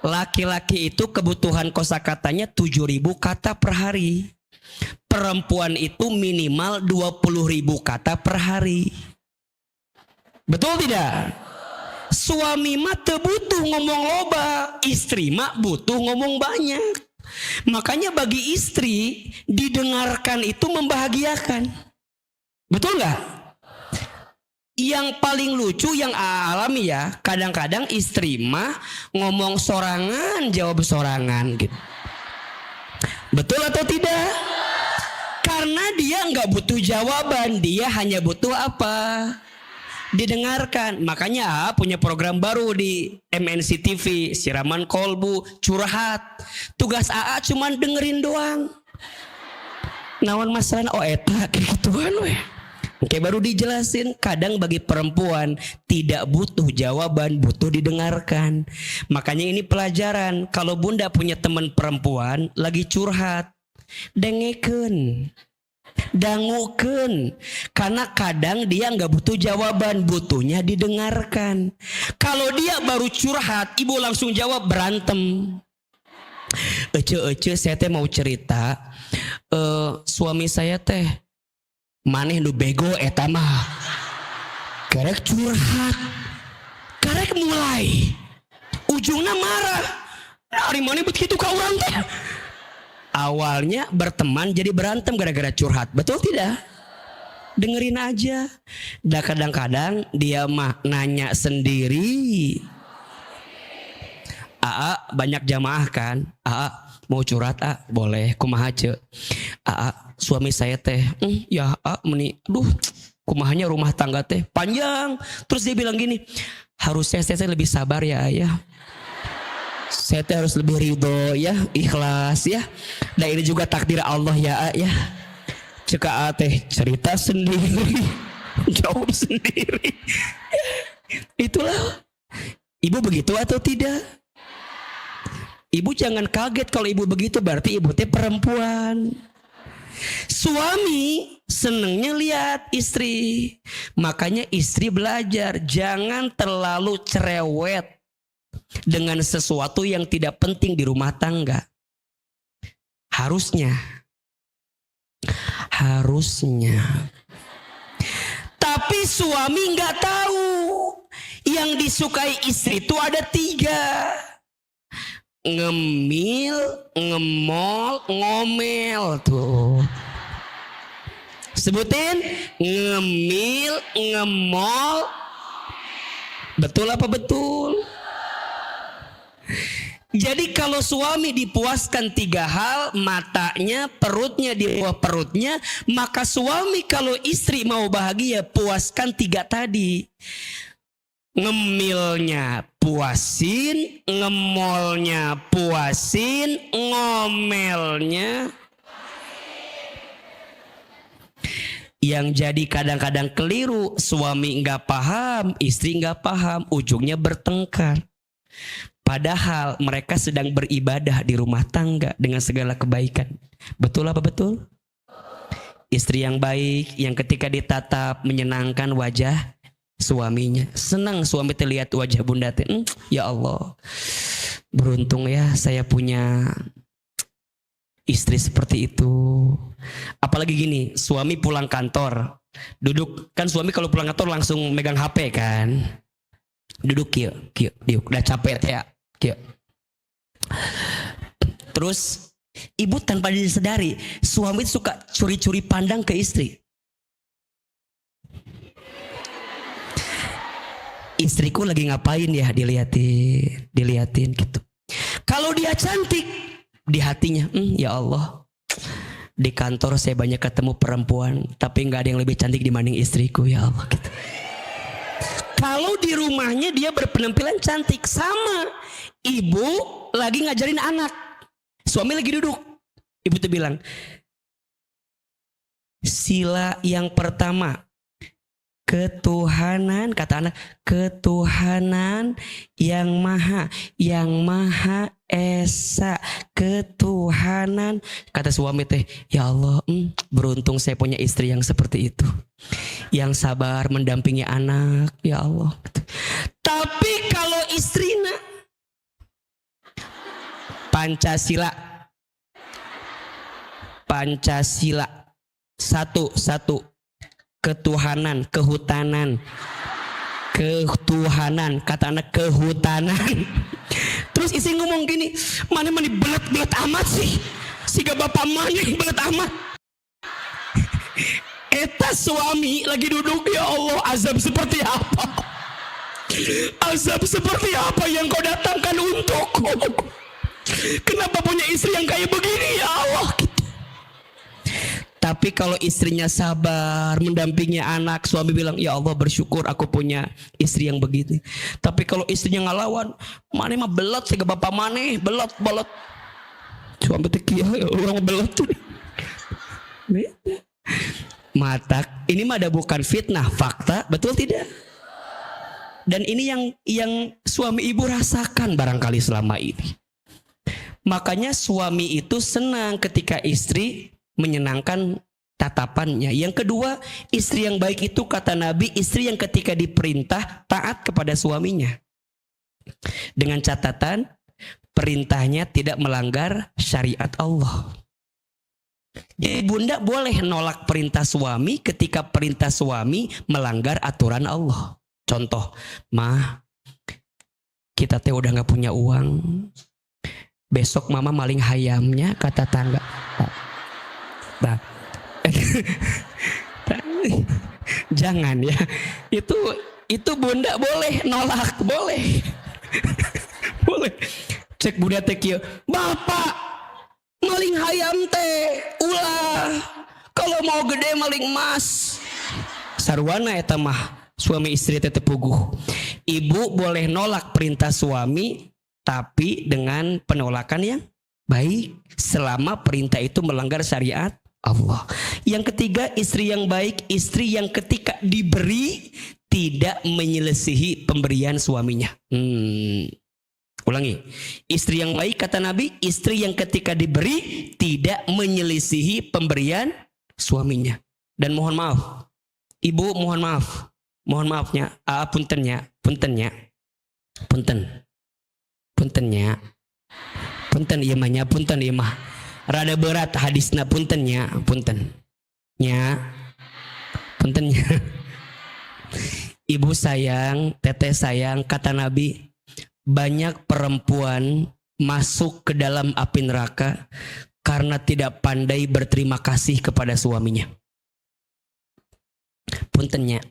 Laki-laki itu kebutuhan kosakatanya 7.000 kata per hari. Perempuan itu minimal 20.000 kata per hari. Betul tidak? Suami mah teu butuh ngomong loba, istri mah butuh ngomong banyak. Makanya bagi istri didengarkan itu membahagiakan. Betul nggak? Yang paling lucu yang alami ya, kadang-kadang istri mah ngomong sorangan jawab sorangan gitu. Betul atau tidak? Karena dia nggak butuh jawaban, dia hanya butuh apa? Didengarkan. Makanya punya program baru di MNC TV, siraman kolbu, curhat. Tugas AA cuman dengerin doang. Nawan masalah eta kayak gituan weh. Oke, baru dijelasin. Kadang bagi perempuan tidak butuh jawaban, butuh didengarkan. Makanya ini pelajaran. Kalau bunda punya teman perempuan lagi curhat, dengekeun, dangukeun. Karena kadang dia nggak butuh jawaban, butuhnya didengarkan. Kalau dia baru curhat, ibu langsung jawab, berantem. Ece saya teh mau cerita, suami saya teh maneh nu bego eta mah. Karek curhat, karek mulai, ujungnya marah. Dari mana begitu kau orang teh? Awalnya berteman jadi berantem gara-gara curhat. Betul tidak? Dengerin aja. Dan kadang-kadang dia mah nanya sendiri. Aa banyak jamaah kan. Aa mau curhat boleh kumaha ce. Aa suami saya teh ya meni aduh kumahanya rumah tangga teh panjang. Terus dia bilang gini, harusnya saya lebih sabar ya ayah. Saya teh harus lebih ridho ya, ikhlas ya. Dan ini juga takdir Allah ya ya. Ceka teh cerita sendiri, jawab sendiri. Itulah. Ibu begitu atau tidak? Ibu jangan kaget kalau ibu begitu, berarti ibu teh perempuan. Suami senengnya lihat istri. Makanya istri belajar jangan terlalu cerewet dengan sesuatu yang tidak penting di rumah tangga. Harusnya. Tapi suami nggak tahu yang disukai istri itu ada 3. Ngemil, ngemol, ngomel tuh. Sebutin, ngemil, ngemol. Betul apa betul? Jadi kalau suami dipuaskan 3 hal, matanya, perutnya, di bawah perutnya, maka suami kalau istri mau bahagia puaskan 3 tadi. Ngemilnya puasin, ngemolnya puasin, ngomelnya. Yang jadi kadang-kadang keliru, suami nggak paham, istri nggak paham, ujungnya bertengkar. Padahal mereka sedang beribadah di rumah tangga dengan segala kebaikan. Betul apa betul? Istri yang baik, yang ketika ditatap menyenangkan wajah suaminya. Senang suami terlihat wajah bunda teh. Ya Allah, beruntung ya saya punya istri seperti itu. Apalagi gini, suami pulang kantor, duduk kan, suami kalau pulang kantor langsung megang HP kan. Duduk kieu, udah capek teh ya. Terus ibu tanpa disadari, suami suka curi-curi pandang ke istri. Istriku lagi ngapain ya, diliatin gitu. Kalau dia cantik, di hatinya, ya Allah, di kantor saya banyak ketemu perempuan, tapi nggak ada yang lebih cantik dibanding istriku, ya Allah gitu. Kalau di rumahnya dia berpenampilan cantik, sama ibu lagi ngajarin anak, suami lagi duduk, ibu tuh bilang, sila yang pertama ketuhanan, kata anak, ketuhanan yang maha esa, ketuhanan. Kata suami teh, ya Allah, beruntung saya punya istri yang seperti itu, yang sabar mendampingi anak, ya Allah. Tapi kalau istrinya Pancasila satu ketuhanan, kata anak kehutanan. Terus istri ngomong gini, mana belet amat sih, siga bapak mana belet amat. Eta suami lagi duduk, ya Allah, azab seperti apa? Azab seperti apa yang kau datangkan untukku? Kenapa punya istri yang kayak begini, ya Allah? Tapi kalau istrinya sabar mendampingi anak, suami bilang, ya Allah bersyukur aku punya istri yang begini. Tapi kalau istrinya ngalawan, mana mah belat, siga bapak mana belat. Suami tekiah, ya Allah belat. Matak, ini mah ada bukan fitnah, fakta, betul tidak? Dan ini yang suami ibu rasakan barangkali selama ini. Makanya suami itu senang ketika istri menyenangkan tatapannya. Yang kedua, istri yang baik itu kata Nabi, istri yang ketika diperintah taat kepada suaminya. Dengan catatan perintahnya tidak melanggar syariat Allah. Jadi bunda boleh nolak perintah suami ketika perintah suami melanggar aturan Allah. Contoh, mah kita teh udah gak punya uang, besok mama maling hayamnya, kata tangga. Jangan ya, itu bunda boleh nolak, boleh. Cek bunda teh kieu, bapak maling hayam teh ulah, kalau mau gede maling emas. Sarwana eta mah suami istri teh tepuguh. Ibu boleh nolak perintah suami, tapi dengan penolakan yang baik selama perintah itu melanggar syariat Allah. Yang ketiga, istri yang baik, istri yang ketika diberi tidak menyelisihi pemberian suaminya. Ulangi, istri yang baik kata Nabi, istri yang ketika diberi tidak menyelisihi pemberian suaminya. Dan mohon maaf, ibu mohon maafnya, puntennya, punten ieu mah rada berat hadisna, puntennya. Ibu sayang, teteh sayang, kata Nabi, banyak perempuan masuk ke dalam api neraka karena tidak pandai berterima kasih kepada suaminya. Punten.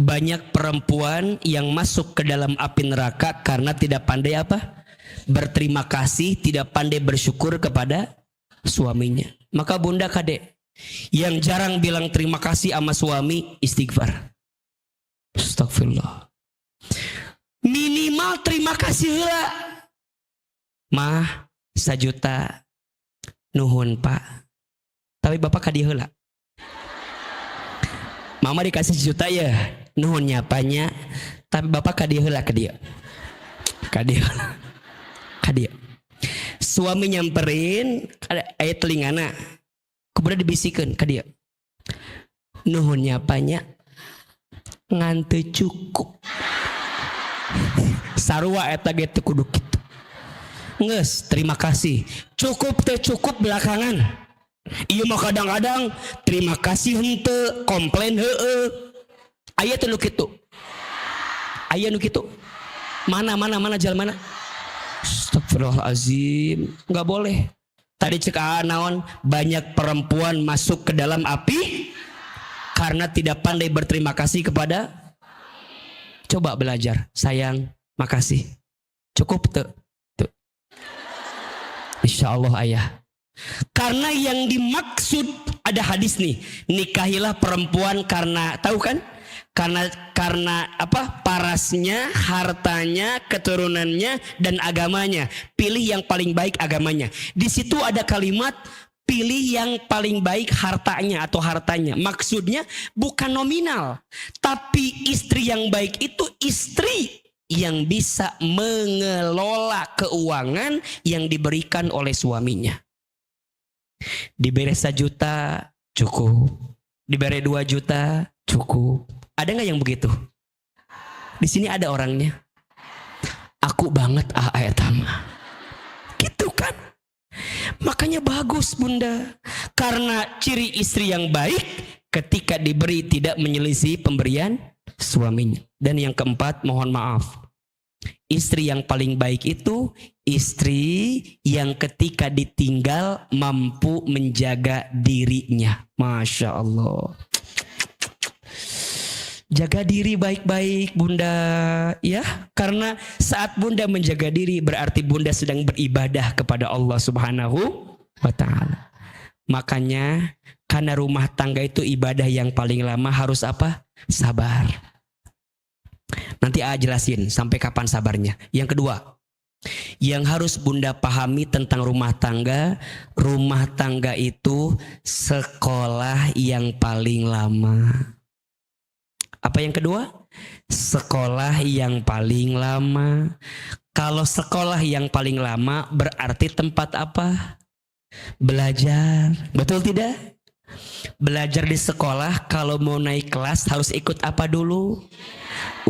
Banyak perempuan yang masuk ke dalam api neraka karena tidak pandai apa? Berterima kasih, tidak pandai bersyukur kepada suaminya. Maka bunda kadek yang jarang bilang terima kasih sama suami, istighfar. Astagfirullah. Minimal terima kasih heula. Mah 1 juta nuhun pak, tapi bapak kadieu heula. Mama dikasih 1 juta ya, nuhun nyapanya, tapi bapak kadieu heula ke dia. Kadieu. Suami nyamperin, aya telingana, kemudian dibisikan ke dia, nuhun nyapanya ngan teu cukup. Sarua eta ge teu kudu kitu. Geus, terima kasih. Cukup teu cukup belakangan. Ieu mah kadang-kadang terima kasih henteu, komplain heueuh. Aya teu nu kitu. Aya nu kitu. Mana jalan mana? Astagfirullahalazim, nggak boleh. Tadi cek naon, banyak perempuan masuk ke dalam api karena tidak pandai berterima kasih kepada. Coba belajar, sayang, makasih. Cukup tuh. Insya Allah ayah. Karena yang dimaksud ada hadis nih, nikahilah perempuan karena, tahu kan? Karena apa? Parasnya, hartanya, keturunannya, dan agamanya. Pilih yang paling baik agamanya. Di situ ada kalimat pilih yang paling baik hartanya atau hartanya. Maksudnya bukan nominal, tapi istri yang baik itu istri yang bisa mengelola keuangan yang diberikan oleh suaminya. Diberi 1 juta cukup, diberi 2 juta cukup. Ada nggak yang begitu? Di sini ada orangnya. Aku banget ayat tama. Gitu kan? Makanya bagus bunda. Karena ciri istri yang baik ketika diberi tidak menyelisih pemberian suaminya. Dan yang keempat, mohon maaf. Istri yang paling baik itu istri yang ketika ditinggal mampu menjaga dirinya. Masya Allah. Jaga diri baik-baik bunda ya, karena saat bunda menjaga diri berarti bunda sedang beribadah kepada Allah Subhanahu wa ta'ala. Makanya karena rumah tangga itu ibadah yang paling lama harus apa? Sabar. Nanti jelasin sampai kapan sabarnya. Yang kedua, yang harus bunda pahami tentang rumah tangga itu sekolah yang paling lama. Apa yang kedua? Sekolah yang paling lama. Kalau sekolah yang paling lama berarti tempat apa? Belajar. Betul tidak? Belajar di sekolah kalau mau naik kelas harus ikut apa dulu?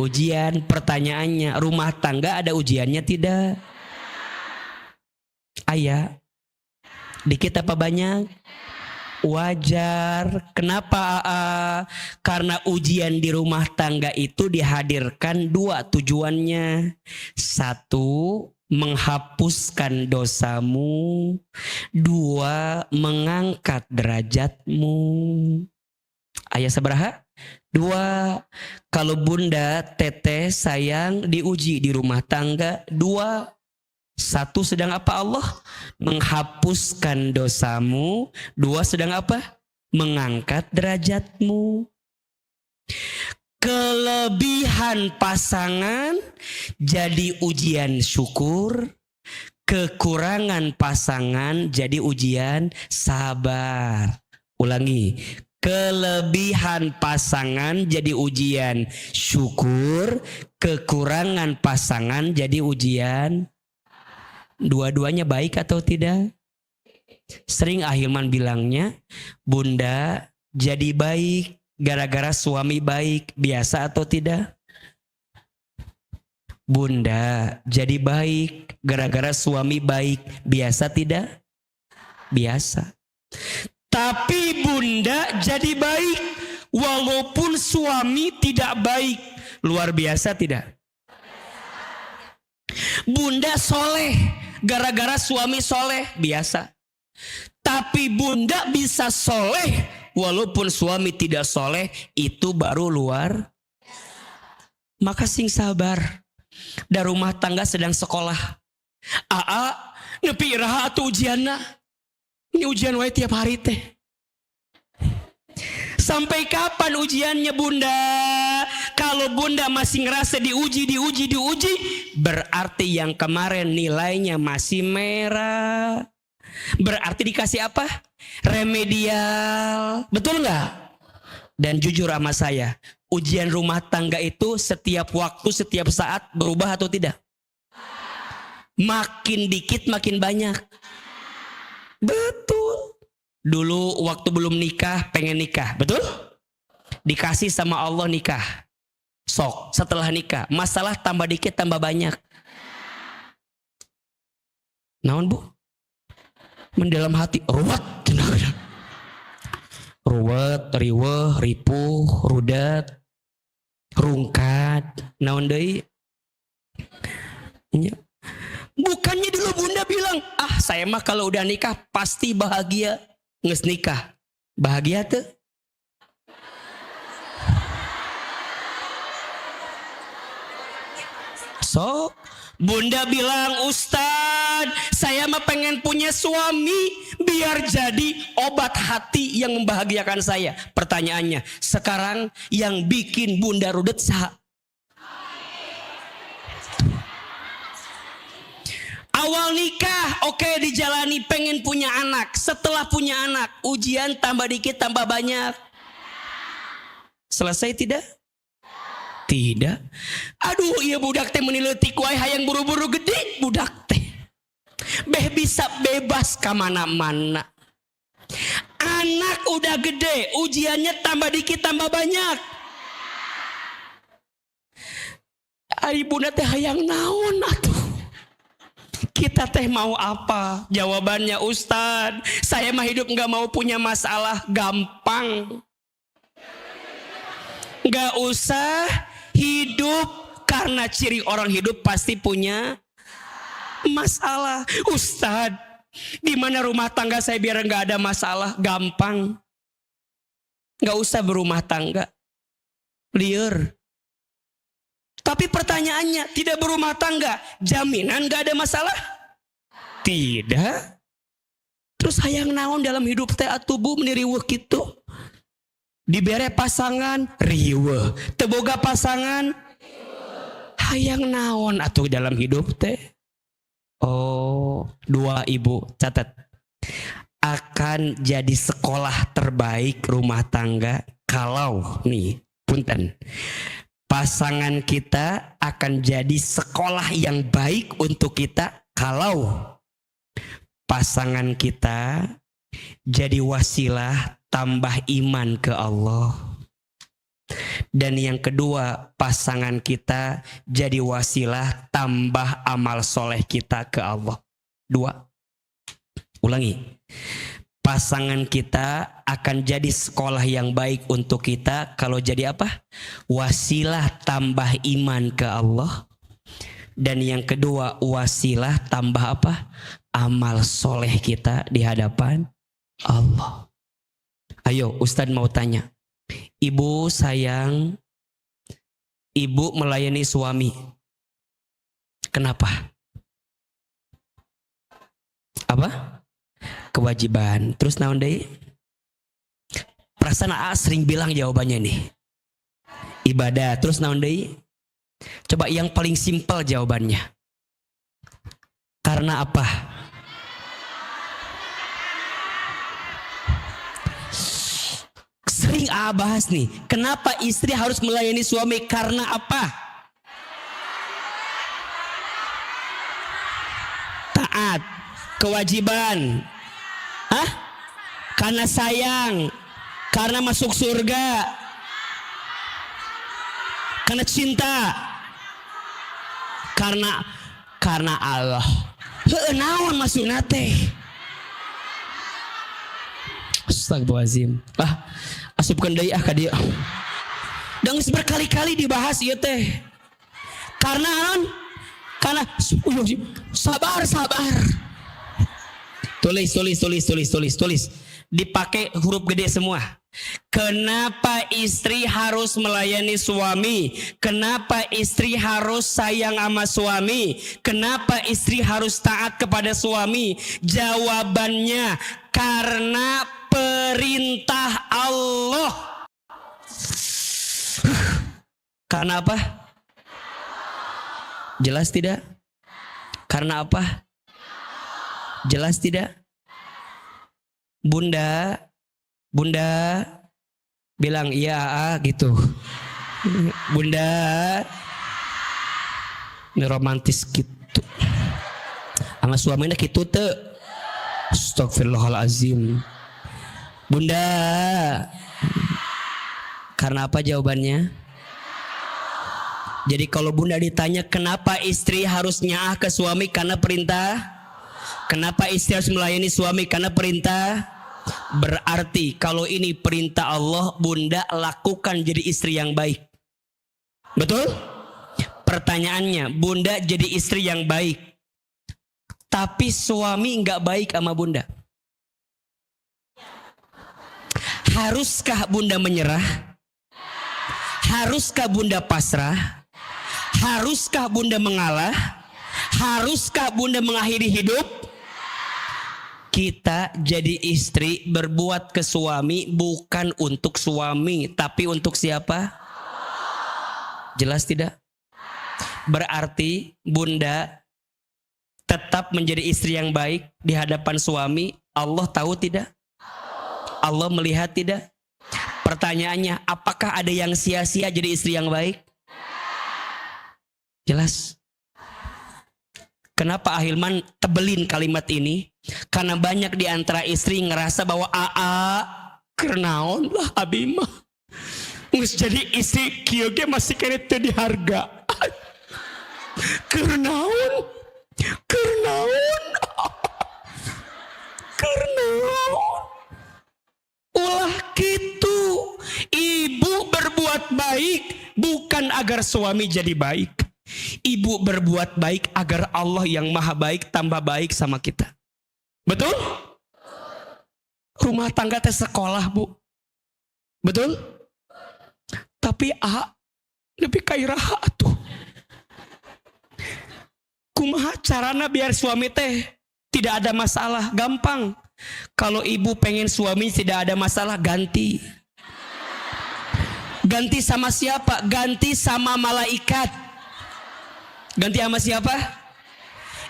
Ujian. Pertanyaannya, rumah tangga ada ujiannya tidak? Ayah. Dikit apa banyak? Wajar. Kenapa? Karena ujian di rumah tangga itu dihadirkan 2 tujuannya. 1, menghapuskan dosamu. 2, mengangkat derajatmu. Ayah sabaraha? 2. Kalau bunda, teteh, sayang diuji di rumah tangga. 2. 1 sedang apa Allah? Menghapuskan dosamu. 2 sedang apa? Mengangkat derajatmu. Kelebihan pasangan jadi ujian syukur. Kekurangan pasangan jadi ujian sabar. Ulangi. Kelebihan pasangan jadi ujian syukur. Kekurangan pasangan jadi ujian. Dua-duanya baik atau tidak? Sering Ahilman bilangnya, bunda jadi baik gara-gara suami baik. Biasa atau tidak? Bunda jadi baik gara-gara suami baik. Biasa tidak? Biasa. Tapi bunda jadi baik walaupun suami tidak baik. Luar biasa tidak? Bunda soleh gara-gara suami soleh. Biasa. Tapi bunda bisa soleh walaupun suami tidak soleh. Itu baru luar. Maka sing sabar. Dan rumah tangga sedang sekolah. Nepi iraha atau ujianna. Ini ujian wae tiap hari teh. Sampai kapan ujiannya bunda? Kalau bunda masih ngerasa diuji, berarti yang kemarin nilainya masih merah. Berarti dikasih apa? Remedial. Betul nggak? Dan jujur sama saya, ujian rumah tangga itu setiap waktu, setiap saat berubah atau tidak? Makin dikit makin banyak. Betul. Dulu waktu belum nikah pengen nikah, betul? Dikasih sama Allah nikah. Sok, setelah nikah masalah tambah dikit tambah banyak. Naon bu? Mendalam hati ruwet. Ruwet, riweh, ripuh, rudat, rungkat. Naon deui? Bukannya dulu bunda bilang, saya mah kalau udah nikah pasti bahagia. Nges nikah bahagia tuh. So bunda bilang, Ustaz Ustadz, saya mah pengen punya suami biar jadi obat hati yang membahagiakan saya. Pertanyaannya, sekarang yang bikin bunda rudet saha? Awal nikah, oke, dijalani, pengen punya anak. Setelah punya anak, ujian tambah dikit tambah banyak. Selesai tidak? Tidak. Aduh, iya budak teh menileutik wae hayang buru-buru gede budak teh. Beh bisa bebas ke mana-mana. Anak udah gede, ujiannya tambah dikit tambah banyak. Ari bunda teh hayang naon atuh? Kita teh mau apa? Jawabannya, Ustadz, saya mah hidup nggak mau punya masalah, gampang. Nggak usah hidup, karena ciri orang hidup pasti punya masalah. Ustadz, gimana rumah tangga saya biar nggak ada masalah? Gampang. Nggak usah berumah tangga, liar. Tapi pertanyaannya, tidak berumah tangga, jaminan gak ada masalah? Tidak. Terus hayang naon dalam hidup teh atubu meniriweuh kitu? Dibere pasangan, riweuh. Teboga pasangan, hayang naon atuh dalam hidup teh? Oh, dua ibu, catat. Akan jadi sekolah terbaik rumah tangga kalau, nih, punten. Pasangan kita akan jadi sekolah yang baik untuk kita kalau pasangan kita jadi wasilah tambah iman ke Allah. Dan yang kedua, pasangan kita jadi wasilah tambah amal soleh kita ke Allah. Dua. Ulangi. Pasangan kita akan jadi sekolah yang baik untuk kita kalau jadi apa? Wasilah tambah iman ke Allah. Dan yang kedua, wasilah tambah apa? Amal soleh kita di hadapan Allah. Ayo, Ustadz mau tanya. Ibu sayang, ibu melayani suami. Kenapa? Apa? Kewajiban. Terus naon deui? Perasaan sering bilang jawabannya nih. Ibadah. Terus naon deui? Coba yang paling simpel jawabannya. Karena apa? Sering bahas nih. Kenapa istri harus melayani suami? Karena apa? Taat. Kewajiban. Hah? Karena sayang, karena masuk surga, karena cinta, karena Allah. Heuh naon maksudna teh? Astagfirullahalazim. Asupkeun deui ka dieu. Dan berkali-kali dibahas ieu teh. Karena naon? Karena sabar. Tulis. Dipakai huruf gede semua. Kenapa istri harus melayani suami? Kenapa istri harus sayang sama suami? Kenapa istri harus taat kepada suami? Jawabannya, karena perintah Allah. Karena apa? Jelas tidak? Karena apa? Jelas tidak? Bunda bilang iya gitu. Bunda ini romantis gitu. Sama suaminya gitu teu. Astagfirullahalazim. Bunda. Karena apa jawabannya? Jadi kalau bunda ditanya kenapa istri harus nyaah ke suami? Karena perintah. Kenapa istri harus melayani suami? Karena perintah. Berarti kalau ini perintah Allah, bunda lakukan jadi istri yang baik. Betul? Pertanyaannya, bunda jadi istri yang baik, tapi suami nggak baik sama bunda. Haruskah bunda menyerah? Haruskah bunda pasrah? Haruskah bunda mengalah? Haruskah bunda mengakhiri hidup? Kita jadi istri berbuat ke suami bukan untuk suami, tapi untuk siapa? Jelas tidak? Berarti bunda tetap menjadi istri yang baik di hadapan suami. Allah tahu tidak? Allah melihat tidak? Pertanyaannya, apakah ada yang sia-sia jadi istri yang baik? Jelas. Kenapa Ahilman tebelin kalimat ini? Karena banyak di antara istri ngerasa bahwa kenaon lah abimah. Ngus jadi istri kieu ge masih kene teu diharga. Kenaon? Ulah gitu. Ibu berbuat baik bukan agar suami jadi baik. Ibu berbuat baik agar Allah yang maha baik tambah baik sama kita. Betul? Rumah tangga teh sekolah, Bu. Betul? Tapi lebih kairaha tuh. Kumaha carana biar suami teh tidak ada masalah? Gampang. Kalau ibu pengen suami tidak ada masalah, ganti. Ganti sama siapa? Ganti sama malaikat. Ganti sama siapa?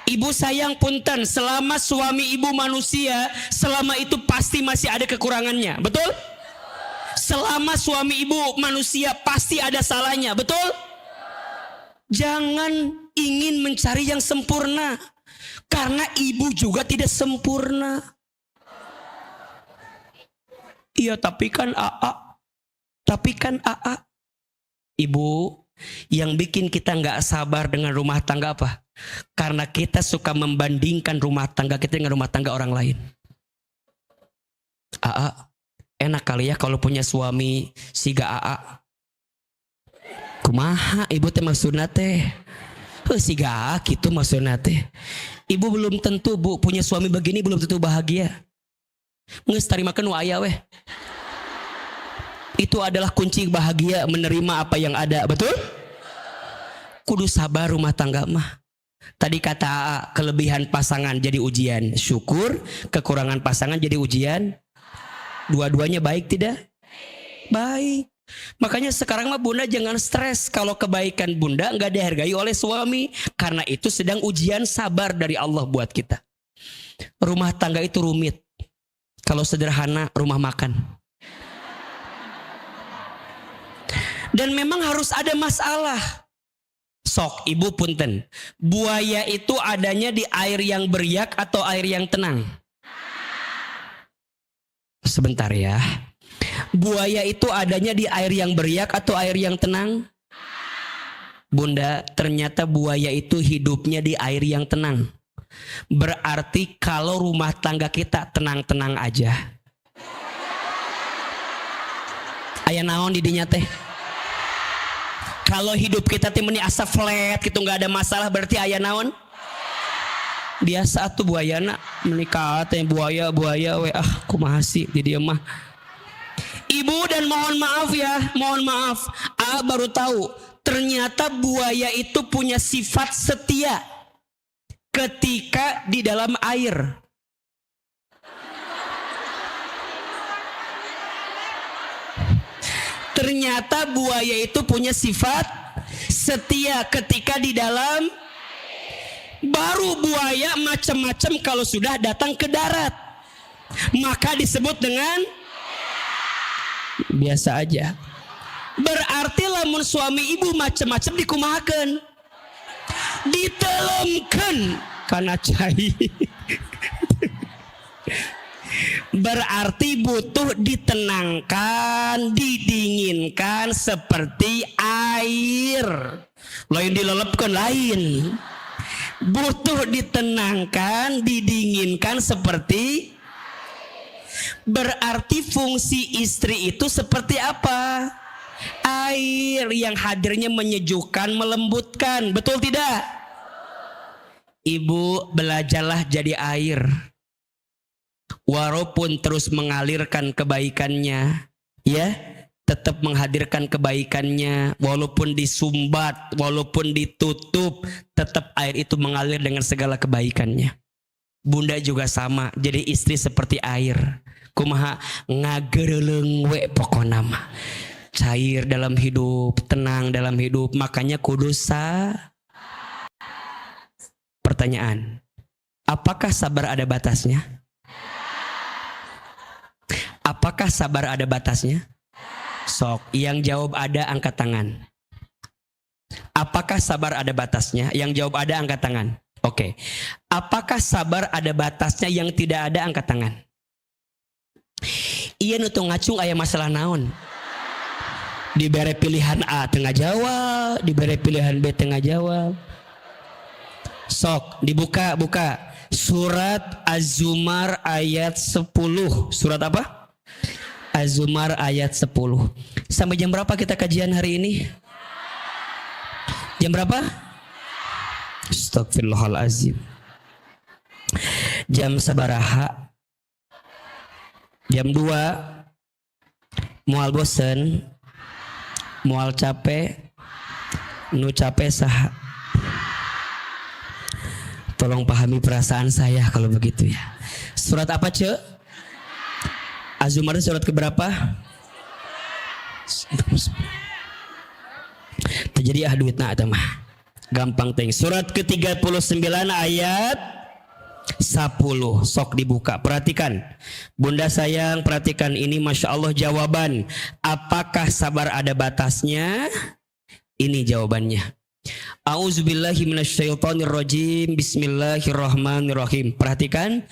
Ibu sayang punten, selama suami ibu manusia, selama itu pasti masih ada kekurangannya, betul? Selama suami ibu manusia pasti ada salahnya, betul? Jangan ingin mencari yang sempurna, karena ibu juga tidak sempurna. Iya, tapi kan Ibu, yang bikin kita nggak sabar dengan rumah tangga apa? Karena kita suka membandingkan rumah tangga kita dengan rumah tangga orang lain. Enak kali ya kalau punya suami siga kumaha ibu teh maksudna teh? Siga gitu maksudna teh. Ibu belum tentu, Bu, punya suami begini belum tentu bahagia. Ngeus tarimakeun aya weh. Itu adalah kunci bahagia, menerima apa yang ada, betul? Kudu sabar rumah tangga mah. Tadi kata kelebihan pasangan jadi ujian syukur, kekurangan pasangan jadi ujian. Dua-duanya baik tidak? Baik. Makanya sekarang mah bunda jangan stres kalau kebaikan bunda nggak dihargai oleh suami, karena itu sedang ujian sabar dari Allah buat kita. Rumah tangga itu rumit. Kalau sederhana rumah makan. Dan memang harus ada masalah. Sok ibu punten, buaya itu adanya di air yang beriak atau air yang tenang? Sebentar ya. Buaya itu adanya di air yang beriak atau air yang tenang? Bunda, ternyata buaya itu hidupnya di air yang tenang. Berarti kalau rumah tangga kita tenang-tenang aja. Aya naon di dinya teh? Kalau hidup kita timeni asa flat gitu nggak ada masalah, berarti aya naon? Biasa tuh buayana menikah teh buaya we kumaha sih di dieu mah. Ibu, dan mohon maaf ya, mohon maaf, baru tahu ternyata buaya itu punya sifat setia ketika di dalam air. Ternyata buaya itu punya sifat setia ketika di dalam. Baru buaya macam-macam kalau sudah datang ke darat, maka disebut dengan biasa aja. Berarti lamun suami ibu macam-macam dikumahakeun, ditelemkeun kana cai. Berarti butuh ditenangkan, didinginkan seperti air. Lain dilelepkeun lain. Butuh ditenangkan, didinginkan seperti. Berarti fungsi istri itu seperti apa? Air yang hadirnya menyejukkan, melembutkan. Betul tidak? Ibu, belajarlah jadi air. Walaupun terus mengalirkan kebaikannya, ya, tetap menghadirkan kebaikannya, walaupun disumbat, walaupun ditutup, tetap air itu mengalir dengan segala kebaikannya. Bunda juga sama, jadi istri seperti air. Kumaha ngagereleung we pokona mah. Cair dalam hidup, tenang dalam hidup, makanya kudusa. Pertanyaan, apakah sabar ada batasnya? Apakah sabar ada batasnya? Sok, yang jawab ada angkat tangan. Apakah sabar ada batasnya? Yang jawab ada angkat tangan. Oke. Apakah sabar ada batasnya? Yang tidak ada angkat tangan. Iya nutung ngacung aya masalah naon. Diberi pilihan A tengah jawab, diberi pilihan B tengah jawab. Sok, dibuka, buka. Surat Az-Zumar ayat 10. Surat apa? Az-Zumar ayat 10. Sampai jam berapa kita kajian hari ini? Jam berapa? Astagfirullahalazim. Jam sabaraha? Jam 2. Mual bosen, mual capek, nu capek saha. Tolong pahami perasaan saya kalau begitu ya. Surat apa, Cek? Az-Zumar surat keberapa? Terjadi duitna eta mah. Gampang teng. Surat ke-39 ayat 10. Sok dibuka. Perhatikan. Bunda sayang, perhatikan ini, Masya Allah jawaban. Apakah sabar ada batasnya? Ini jawabannya. A'udzubillahi minasyaitonirrajim. Bismillahirrahmanirrahim. Perhatikan.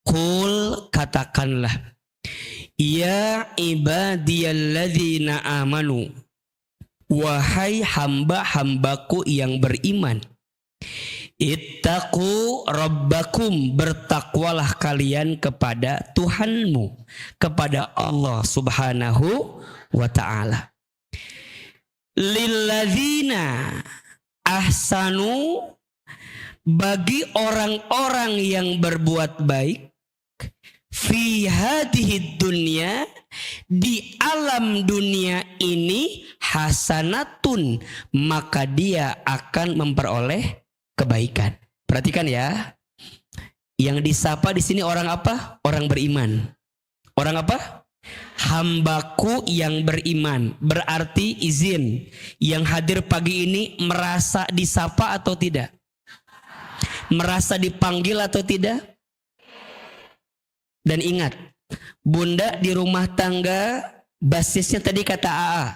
Qul, katakanlah. Ya ibadiyalladzina amanu. Wahai hamba-hambaku yang beriman. Ittaqu rabbakum, bertakwalah kalian kepada Tuhanmu, kepada Allah Subhanahu wa ta'ala. Lilladzina ahsanu, bagi orang-orang yang berbuat baik, fi hadhihi dunya, di alam dunia ini, hasanatun, maka dia akan memperoleh kebaikan. Perhatikan ya. Yang disapa di sini orang apa? Orang beriman. Orang apa? Hambaku yang beriman. Berarti izin, yang hadir pagi ini merasa disapa atau tidak? Merasa dipanggil atau tidak? Dan ingat, Bunda di rumah tangga, basisnya tadi kata AA,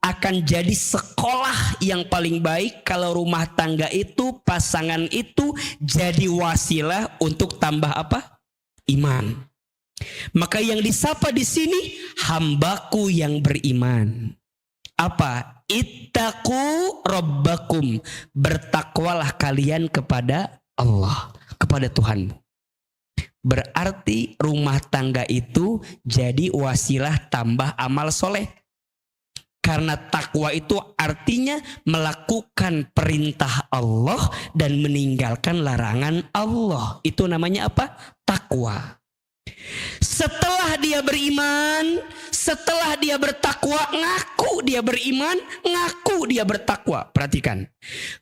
akan jadi sekolah yang paling baik kalau rumah tangga itu, pasangan itu jadi wasilah untuk tambah apa? Iman. Maka yang disapa di sini hambaku yang beriman. Apa? Ittaqu rabbakum, bertakwalah kalian kepada Allah, kepada Tuhanmu. Berarti rumah tangga itu jadi wasilah tambah amal soleh. Karena takwa itu artinya melakukan perintah Allah dan meninggalkan larangan Allah. Itu namanya apa? Takwa. Setelah dia beriman, setelah dia bertakwa, ngaku dia beriman, ngaku dia bertakwa. Perhatikan.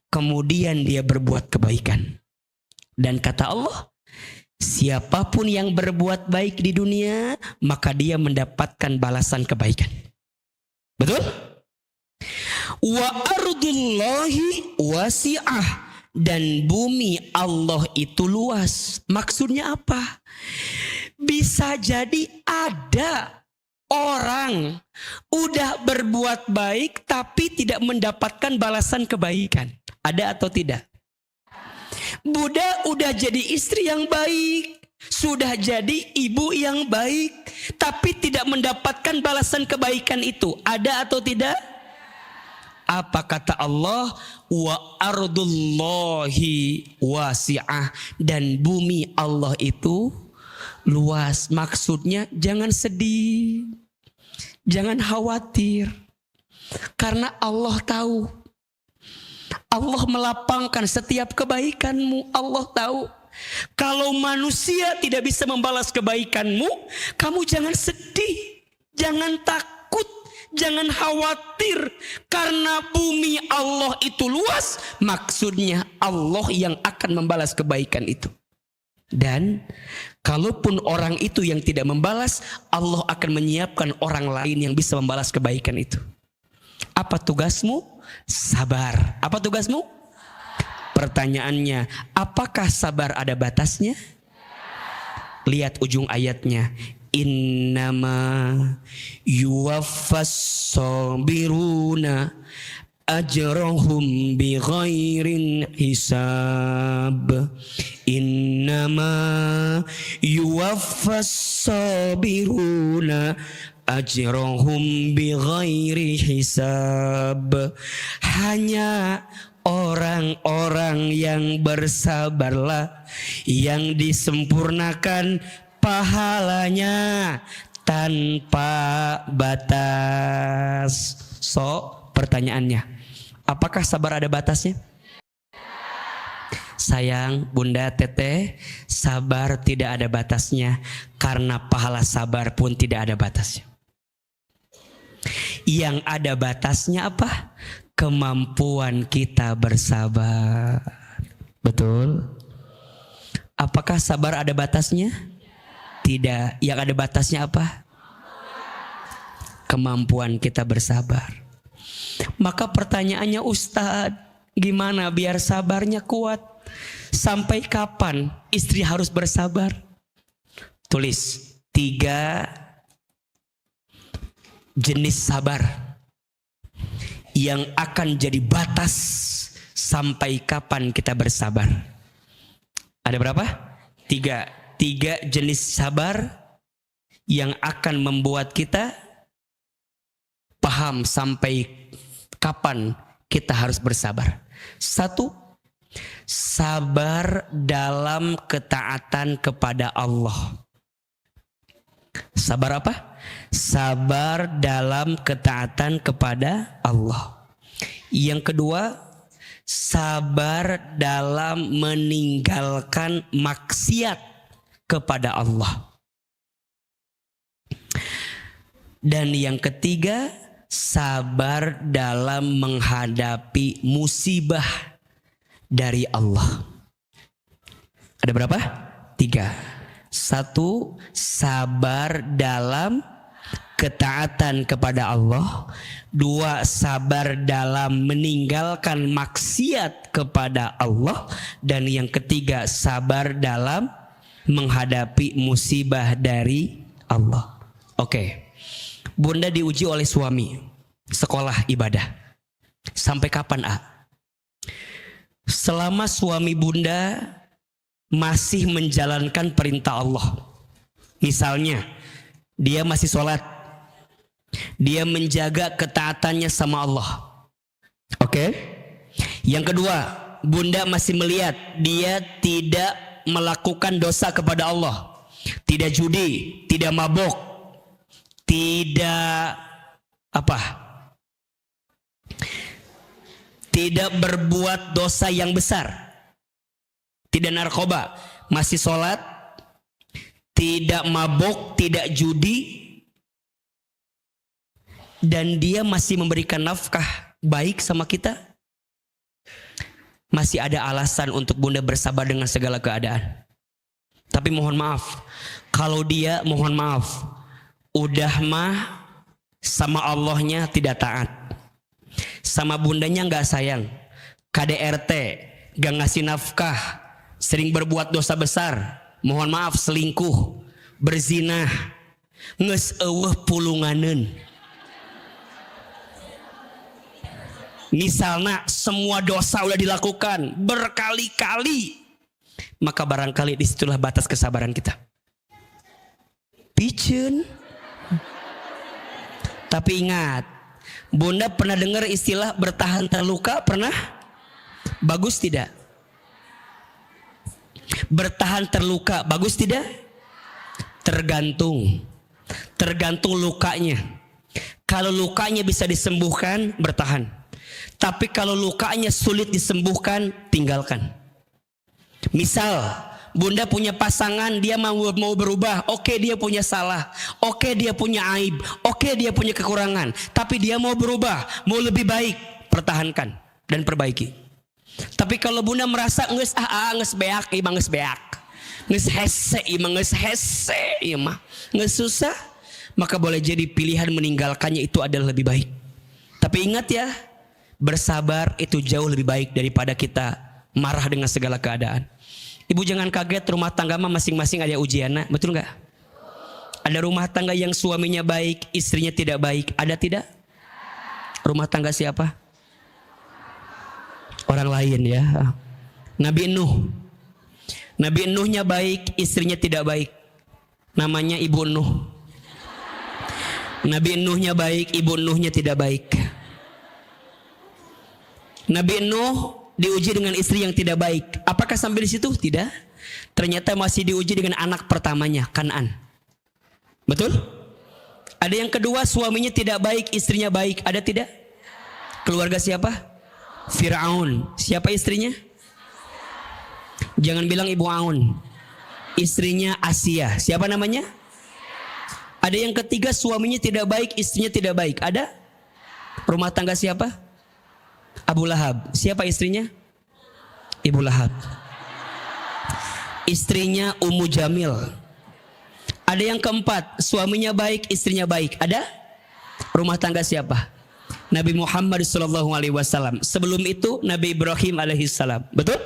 Kemudian dia berbuat kebaikan. Dan kata Allah, siapapun yang berbuat baik di dunia, maka dia mendapatkan balasan kebaikan. Betul? Wa ardullahi wasi'ah, dan bumi Allah itu luas. Maksudnya apa? Bisa jadi ada orang udah berbuat baik tapi tidak mendapatkan balasan kebaikan. Ada atau tidak? Buddha udah jadi istri yang baik, sudah jadi ibu yang baik, tapi tidak mendapatkan balasan kebaikan itu. Ada atau tidak? Apa kata Allah? Wa ardullahi wasi'ah, dan bumi Allah itu luas. Maksudnya jangan sedih, jangan khawatir, karena Allah tahu. Allah melapangkan setiap kebaikanmu. Allah tahu. Kalau manusia tidak bisa membalas kebaikanmu, kamu jangan sedih, jangan takut, Jangan khawatir, karena bumi Allah itu luas, maksudnya Allah yang akan membalas kebaikan itu. Dan kalaupun orang itu yang tidak membalas, Allah akan menyiapkan orang lain yang bisa membalas kebaikan itu. Apa tugasmu? Sabar. Apa tugasmu? Pertanyaannya, apakah sabar ada batasnya? Lihat ujung ayatnya. Innama yuwaffas sabiruna ajrahum bighairin hisab. Innama yuwaffas sabiruna ajrahum bighairi hisab. Hanya orang-orang yang bersabarlah yang disempurnakan pahalanya tanpa batas. So, pertanyaannya, apakah sabar ada batasnya? Sayang Bunda Teteh, sabar tidak ada batasnya, karena pahala sabar pun tidak ada batasnya. Yang ada batasnya apa? Kemampuan kita bersabar. Betul? Apakah sabar ada batasnya? Tidak. Yang ada batasnya apa? Kemampuan kita bersabar. Maka pertanyaannya, Ustadz, gimana biar sabarnya kuat? Sampai kapan istri harus bersabar? Tulis 3 jenis sabar yang akan jadi batas sampai kapan kita bersabar. Ada berapa? 3 jenis sabar yang akan membuat kita paham sampai kapan kita harus bersabar. 1, sabar dalam ketaatan kepada Allah. Sabar apa? Sabar dalam ketaatan kepada Allah. Yang kedua, sabar dalam meninggalkan maksiat kepada Allah. Dan yang ketiga, sabar dalam menghadapi musibah dari Allah. Ada berapa? 3. 1, sabar dalam ketaatan kepada Allah. 2, sabar dalam meninggalkan maksiat kepada Allah. Dan yang ketiga, sabar dalam menghadapi musibah dari Allah. Oke. Bunda diuji oleh suami, sekolah ibadah. Sampai kapan, A? Selama suami Bunda masih menjalankan perintah Allah. Misalnya, dia masih sholat, dia menjaga ketaatannya sama Allah. Oke? Yang kedua, Bunda masih melihat dia tidak melakukan dosa kepada Allah, tidak judi, tidak mabuk, tidak tidak berbuat dosa yang besar, tidak narkoba, masih sholat, tidak mabuk, tidak judi, dan dia masih memberikan nafkah baik sama kita. Masih ada alasan untuk Bunda bersabar dengan segala keadaan. Tapi mohon maaf, kalau dia mohon maaf udah mah sama Allahnya tidak taat, sama bundanya nggak sayang, KDRT gak ngasih nafkah, sering berbuat dosa besar, mohon maaf selingkuh, berzina, nges eueuh pulunganeun. Misalnya semua dosa udah dilakukan berkali-kali, maka barangkali disitulah batas kesabaran kita. Piceun. Tapi ingat, Bunda pernah dengar istilah bertahan terluka? Pernah? Bagus tidak? Bertahan terluka bagus tidak? Tergantung lukanya. Kalau lukanya bisa disembuhkan, bertahan. Tapi kalau lukanya sulit disembuhkan, tinggalkan. Misal Bunda punya pasangan, dia mau berubah. Oke, dia punya salah. Oke, dia punya aib. Oke, dia punya kekurangan. Tapi dia mau berubah, mau lebih baik. Pertahankan dan perbaiki. Tapi kalau bunda merasa nges beak, imang nges beak, nges hese, imang nges hese, imang nges susah, maka boleh jadi pilihan meninggalkannya itu adalah lebih baik. Tapi ingat ya, bersabar itu jauh lebih baik daripada kita marah dengan segala keadaan. Ibu jangan kaget, rumah tangga mah masing-masing ada ujiannya, betul nggak? Ada rumah tangga yang suaminya baik, istrinya tidak baik, ada tidak? Rumah tangga siapa? Orang lain ya. Nabi Nuh. Nabi Nuhnya baik, istrinya tidak baik. Namanya Ibu Nuh. Nabi Nuhnya baik, Ibu Nuhnya tidak baik. Nabi Nuh diuji dengan istri yang tidak baik. Apakah sampai di situ? Tidak. Ternyata masih diuji dengan anak pertamanya, Kan'an. Betul? Ada yang kedua, suaminya tidak baik, istrinya baik. Ada tidak? Keluarga siapa? Fir'aun. Siapa istrinya? Jangan bilang Ibu Aun. Istrinya Asia. Siapa namanya? Ada yang ketiga, suaminya tidak baik, istrinya tidak baik. Ada? Rumah tangga siapa? Abu Lahab. Siapa istrinya? Ibu Lahab. Istrinya Ummu Jamil. Ada yang keempat, suaminya baik, istrinya baik. Ada? Rumah tangga siapa? Nabi Muhammad SAW. Sebelum itu Nabi Ibrahim alaihissalam. Betul?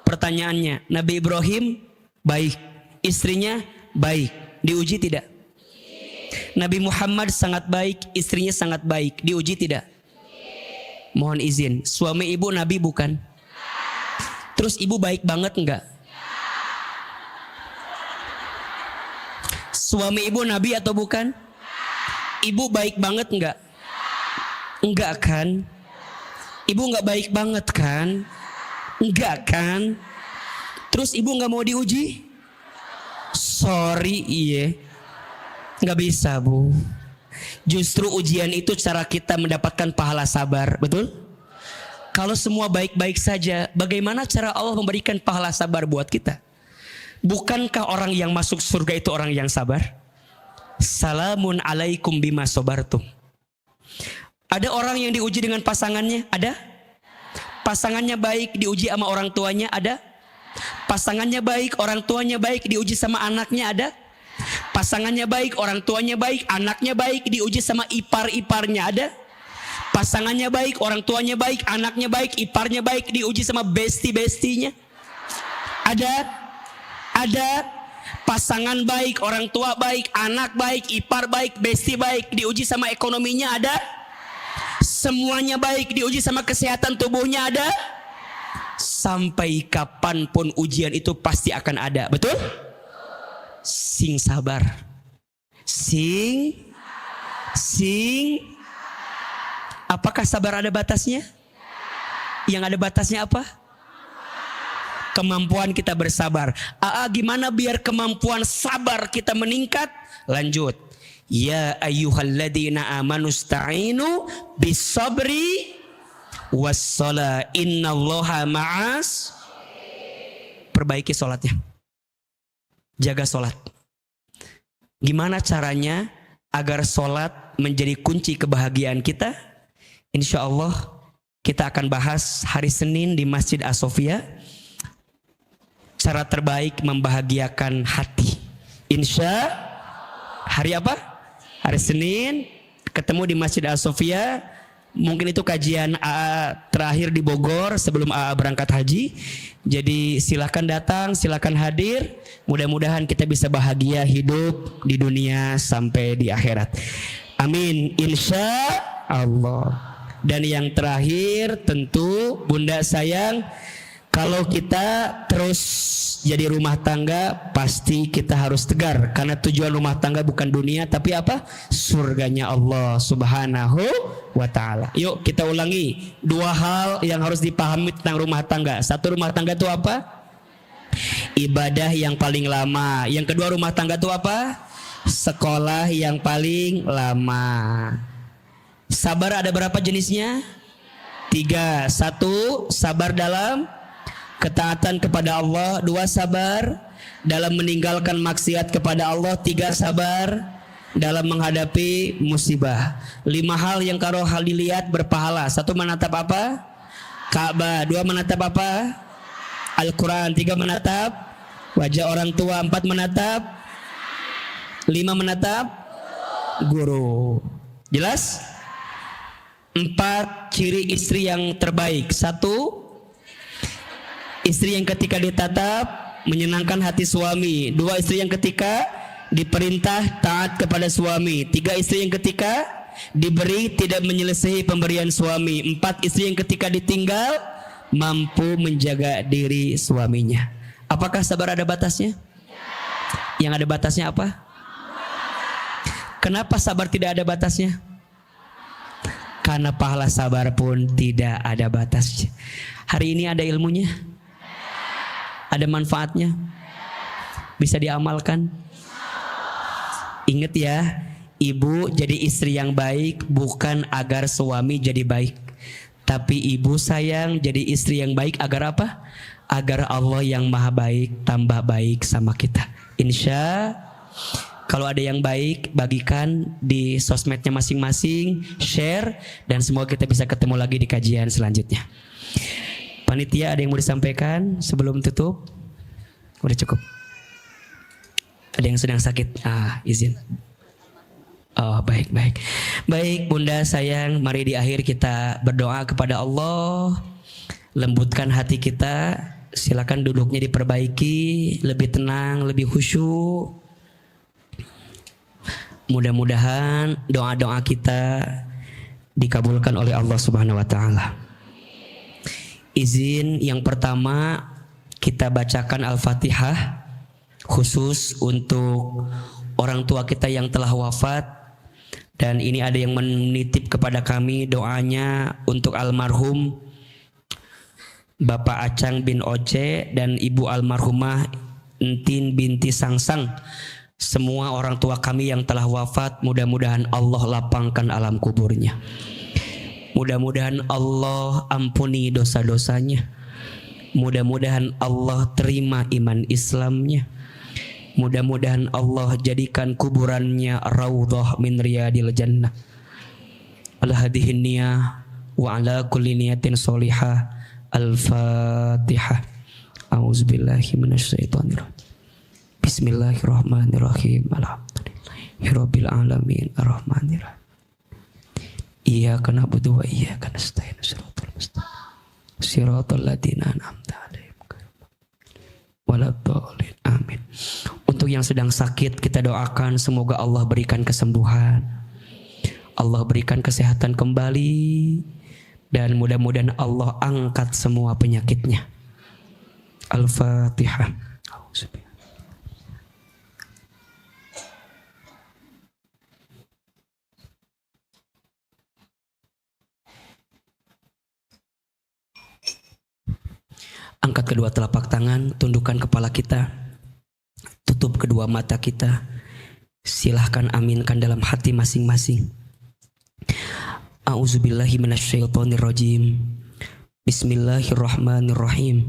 Pertanyaannya, Nabi Ibrahim baik, istrinya baik. Diuji tidak? Nabi Muhammad sangat baik, istrinya sangat baik. Diuji tidak? Mohon izin, suami ibu Nabi bukan? Terus ibu baik banget enggak? Suami ibu Nabi atau bukan? Ibu baik banget enggak? Enggak kan? Ibu enggak baik banget kan? Enggak kan? Terus ibu enggak mau diuji? Sorry, iya. Enggak bisa, Bu. Justru ujian itu cara kita mendapatkan pahala sabar. Betul? Kalau semua baik-baik saja, bagaimana cara Allah memberikan pahala sabar buat kita? Bukankah orang yang masuk surga itu orang yang sabar? Salamun alaikum bima sabartum. Ada orang yang diuji dengan pasangannya? Ada? Pasangannya baik, diuji sama orang tuanya? Ada? Pasangannya baik, orang tuanya baik, diuji sama anaknya? Ada? Pasangannya baik, orang tuanya baik, anaknya baik, diuji sama ipar-iparnya? Ada? Pasangannya baik, orang tuanya baik, anaknya baik, iparnya baik, diuji sama besti-bestinya? Ada? Ada? Pasangan baik, orang tua baik, anak baik, ipar baik, besti baik, diuji sama ekonominya? Ada? Semuanya baik, diuji sama kesehatan tubuhnya? Ada? Sampai kapanpun ujian itu pasti akan ada. Betul? Sing sabar. Sing. Apakah sabar ada batasnya? Yang ada batasnya apa? Kemampuan kita bersabar. Gimana biar kemampuan sabar kita meningkat? Lanjut. Ya ayyuhalladzina amanu sta'inu bisabri wassala innallaha ma'as. Perbaiki sholatnya. Jaga sholat. Gimana caranya agar sholat menjadi kunci kebahagiaan kita? Insya Allah kita akan bahas hari Senin di Masjid As-Sofia. Cara terbaik membahagiakan hati. Insya hari apa? Hari Senin ketemu di Masjid As-Sofia. Mungkin itu kajian AA terakhir di Bogor sebelum AA berangkat haji. Jadi silakan datang, silakan hadir. Mudah-mudahan kita bisa bahagia hidup di dunia sampai di akhirat. Amin. Insya Allah. Dan yang terakhir tentu Bunda sayang, kalau kita terus jadi rumah tangga pasti kita harus tegar. Karena tujuan rumah tangga bukan dunia tapi apa? Surganya Allah Subhanahu wa ta'ala. Yuk kita ulangi 2 hal yang harus dipahami tentang rumah tangga. 1, rumah tangga itu apa? Ibadah yang paling lama. Yang kedua, rumah tangga itu apa? Sekolah yang paling lama. Sabar ada berapa jenisnya? 3. 1, sabar dalam ketaatan kepada Allah. 2, sabar dalam meninggalkan maksiat kepada Allah. 3, sabar dalam menghadapi musibah. 5 hal yang kalau hal dilihat berpahala. 1, menatap apa? Ka'bah. 2, menatap apa? Al-Quran. 3, menatap wajah orang tua. 4, menatap. 5, menatap guru. Jelas? 4 ciri istri yang terbaik. 1, istri yang ketika ditatap menyenangkan hati suami. 2, istri yang ketika diperintah taat kepada suami. 3, istri yang ketika diberi tidak menyelesaikan pemberian suami. 4, istri yang ketika ditinggal mampu menjaga diri suaminya. Apakah sabar ada batasnya? Yang ada batasnya apa? Kenapa sabar tidak ada batasnya? Karena pahala sabar pun tidak ada batasnya. Hari ini ada ilmunya? Ada manfaatnya? Bisa diamalkan? Ingat ya, ibu jadi istri yang baik bukan agar suami jadi baik, tapi ibu sayang jadi istri yang baik agar apa? Agar Allah yang maha baik tambah baik sama kita. Insya kalau ada yang baik, bagikan di sosmednya masing-masing, share, dan semoga kita bisa ketemu lagi di kajian selanjutnya. Panitia, ada yang mau disampaikan sebelum tutup? Udah cukup. Ada yang sedang sakit? Izin. Oh, baik. Baik, Bunda sayang, mari di akhir kita berdoa kepada Allah. Lembutkan hati kita. Silakan duduknya diperbaiki, lebih tenang, lebih khusyuk. Mudah-mudahan doa-doa kita dikabulkan oleh Allah Subhanahu wa taala. Izin yang pertama kita bacakan Al-Fatihah khusus untuk orang tua kita yang telah wafat, dan ini ada yang menitip kepada kami doanya untuk almarhum Bapak Acang bin Oce dan Ibu almarhumah Entin binti Sangsang. Semua orang tua kami yang telah wafat, mudah-mudahan Allah lapangkan alam kuburnya. Mudah-mudahan Allah ampuni dosa-dosanya. Mudah-mudahan Allah terima iman Islamnya. Mudah-mudahan Allah jadikan kuburannya raudhah min riyadil jannah. Ala hadhihi niyah wa ala kulli niyatin sholihah. Al-Fatihah. A'udzubillahi minasyaitonir rajim. Bismillahirrahmanirrahim. Alhamdulillahirabbil alamin arrahmanir rahim. Iyyaka na'budu wa iyyaka nasta'in. Shiratal mustaqim. Shiratal ladzina an'amta 'alaihim waladdallin. Amin. Untuk yang sedang sakit kita doakan semoga Allah berikan kesembuhan. Allah berikan kesehatan kembali, dan mudah-mudahan Allah angkat semua penyakitnya. Al-Fatihah. Angkat kedua telapak tangan, tundukkan kepala kita, tutup kedua mata kita. Silahkan aminkan dalam hati masing-masing. A'udzubillahi minasyaitonirrajim. Bismillahirrahmanirrahim.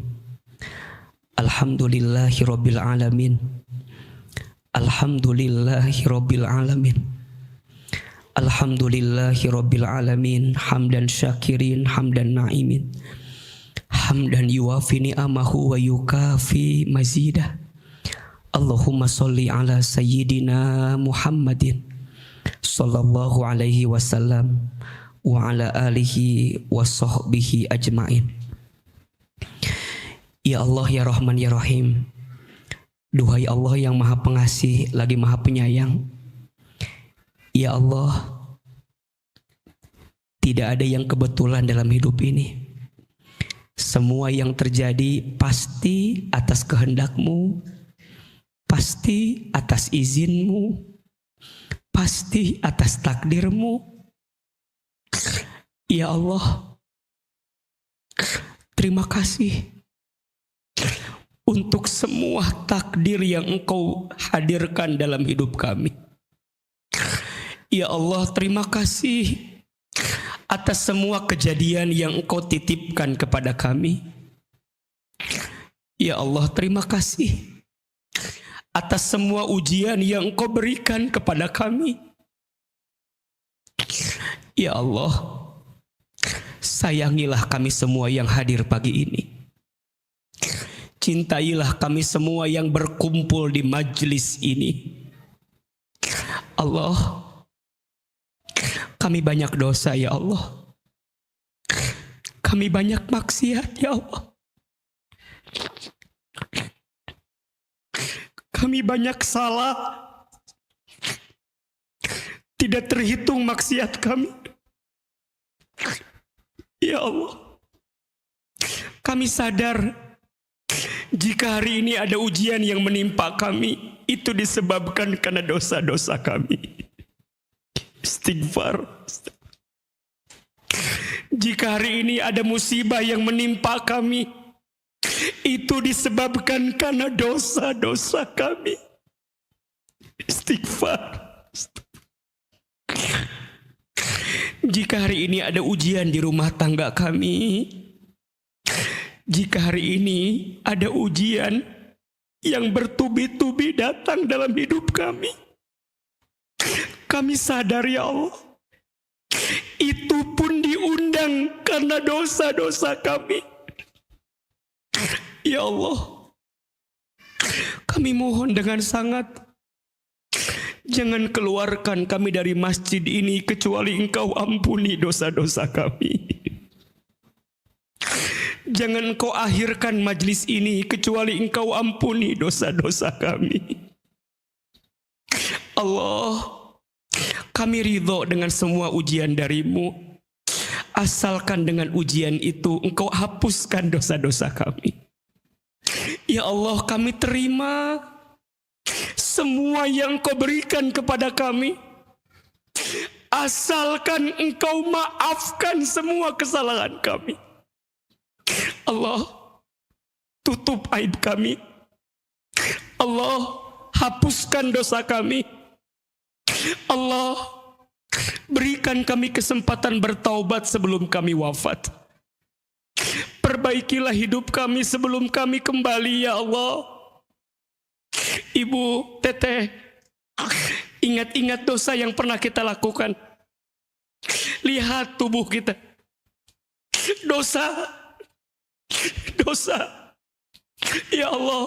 Alhamdulillahirabbil alamin. Alhamdulillahirabbil alamin. Alhamdulillahirabbil alamin. Hamdan syakirin, hamdan na'imin. Hamdan yuwafi ni'amahu wa yukafi mazidah. Allahumma sholli ala sayyidina Muhammadin sallallahu alaihi wasallam wa ala alihi wa sahbihi ajmain. Ya Allah, ya Rahman, ya Rahim. Duhai Allah yang maha pengasih lagi maha penyayang. Ya Allah, tidak ada yang kebetulan dalam hidup ini. Semua yang terjadi pasti atas kehendak-Mu, pasti atas izin-Mu, pasti atas takdir-Mu. Ya Allah, terima kasih untuk semua takdir yang Engkau hadirkan dalam hidup kami. Ya Allah, terima kasih atas semua kejadian yang Engkau titipkan kepada kami. Ya Allah, terima kasih atas semua ujian yang Engkau berikan kepada kami. Ya Allah, sayangilah kami semua yang hadir pagi ini. Cintailah kami semua yang berkumpul di majlis ini. Allah, kami banyak dosa ya Allah. Kami banyak maksiat ya Allah. Kami banyak salah. Tidak terhitung maksiat kami. Ya Allah, kami sadar jika hari ini ada ujian yang menimpa kami, itu disebabkan karena dosa-dosa kami. Istighfar. Jika hari ini ada musibah yang menimpa kami, itu disebabkan karena dosa-dosa kami. Istighfar. Jika hari ini ada ujian di rumah tangga kami, jika hari ini ada ujian yang bertubi-tubi datang dalam hidup kami, kami sadar ya Allah, itu pun diundang karena dosa-dosa kami. Ya Allah, kami mohon dengan sangat, jangan keluarkan kami dari masjid ini kecuali Engkau ampuni dosa-dosa kami. Jangan Engkau akhirkan majlis ini kecuali Engkau ampuni dosa-dosa kami. Allah, kami ridho dengan semua ujian darimu, asalkan dengan ujian itu Engkau hapuskan dosa-dosa kami. Ya Allah, kami terima semua yang Kau berikan kepada kami, asalkan Engkau maafkan semua kesalahan kami. Allah, tutup aib kami. Allah, hapuskan dosa kami. Allah, berikan kami kesempatan bertaubat sebelum kami wafat. Perbaikilah hidup kami sebelum kami kembali ya Allah. Ibu, Teteh, ingat-ingat dosa yang pernah kita lakukan. Lihat tubuh kita. Dosa. Ya Allah,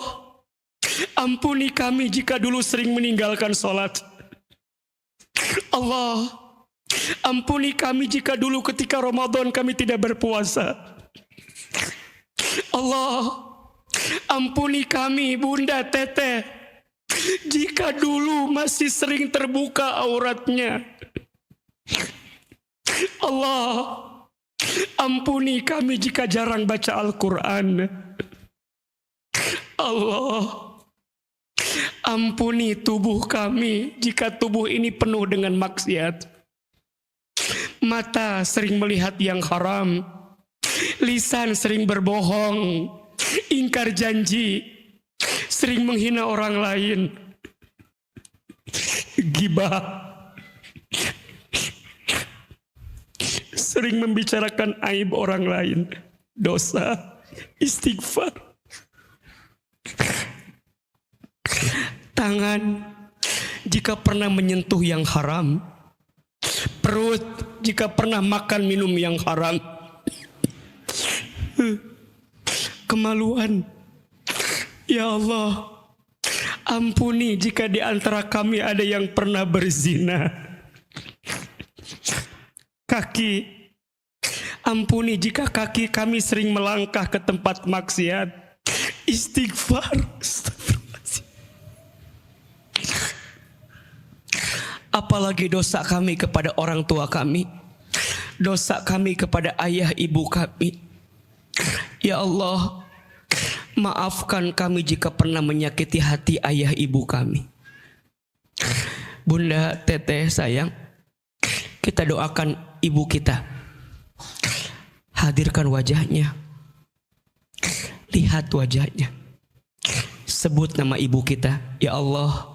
ampuni kami jika dulu sering meninggalkan sholat. Allah, ampuni kami jika dulu ketika Ramadan kami tidak berpuasa. Allah, ampuni kami Bunda Teteh jika dulu masih sering terbuka auratnya. Allah, ampuni kami jika jarang baca Al-Quran. Allah, ampuni tubuh kami jika tubuh ini penuh dengan maksiat. Mata sering melihat yang haram, lisan sering berbohong, ingkar janji, sering menghina orang lain, gibah, sering membicarakan aib orang lain, dosa. Istighfar. Tangan jika pernah menyentuh yang haram, perut jika pernah makan minum yang haram, kemaluan. Ya Allah, ampuni jika di antara kami ada yang pernah berzina. Kaki, ampuni jika kaki kami sering melangkah ke tempat maksiat. Istighfar. Apalagi dosa kami kepada orang tua kami, dosa kami kepada ayah ibu kami. Ya Allah, maafkan kami jika pernah menyakiti hati ayah ibu kami. Bunda Teteh sayang, kita doakan ibu kita. Hadirkan wajahnya, lihat wajahnya, sebut nama ibu kita. Ya Allah,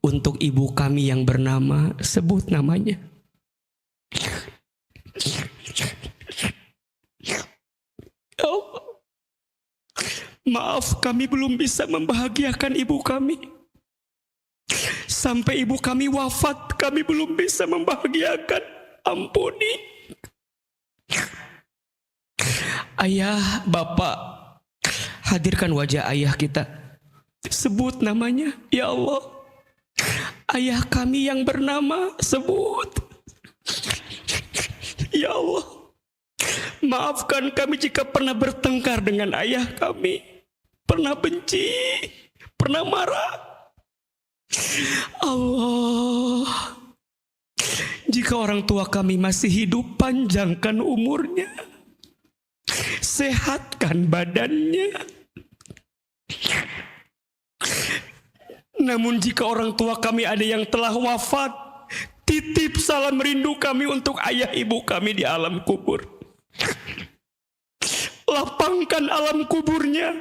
untuk ibu kami yang bernama, sebut namanya. Ya Allah, Maaf, kami belum bisa membahagiakan ibu kami. Sampai ibu kami wafat, kami belum bisa membahagiakan. Ampuni. Ayah, bapak, hadirkan wajah ayah kita. Sebut namanya, ya Allah. Ayah kami yang bernama, sebut. Ya Allah, maafkan kami jika pernah bertengkar dengan ayah kami, pernah benci, pernah marah. Allah, jika orang tua kami masih hidup, panjangkan umurnya, sehatkan badannya. Namun jika orang tua kami ada yang telah wafat, titip salam rindu kami untuk ayah ibu kami di alam kubur. Lapangkan alam kuburnya,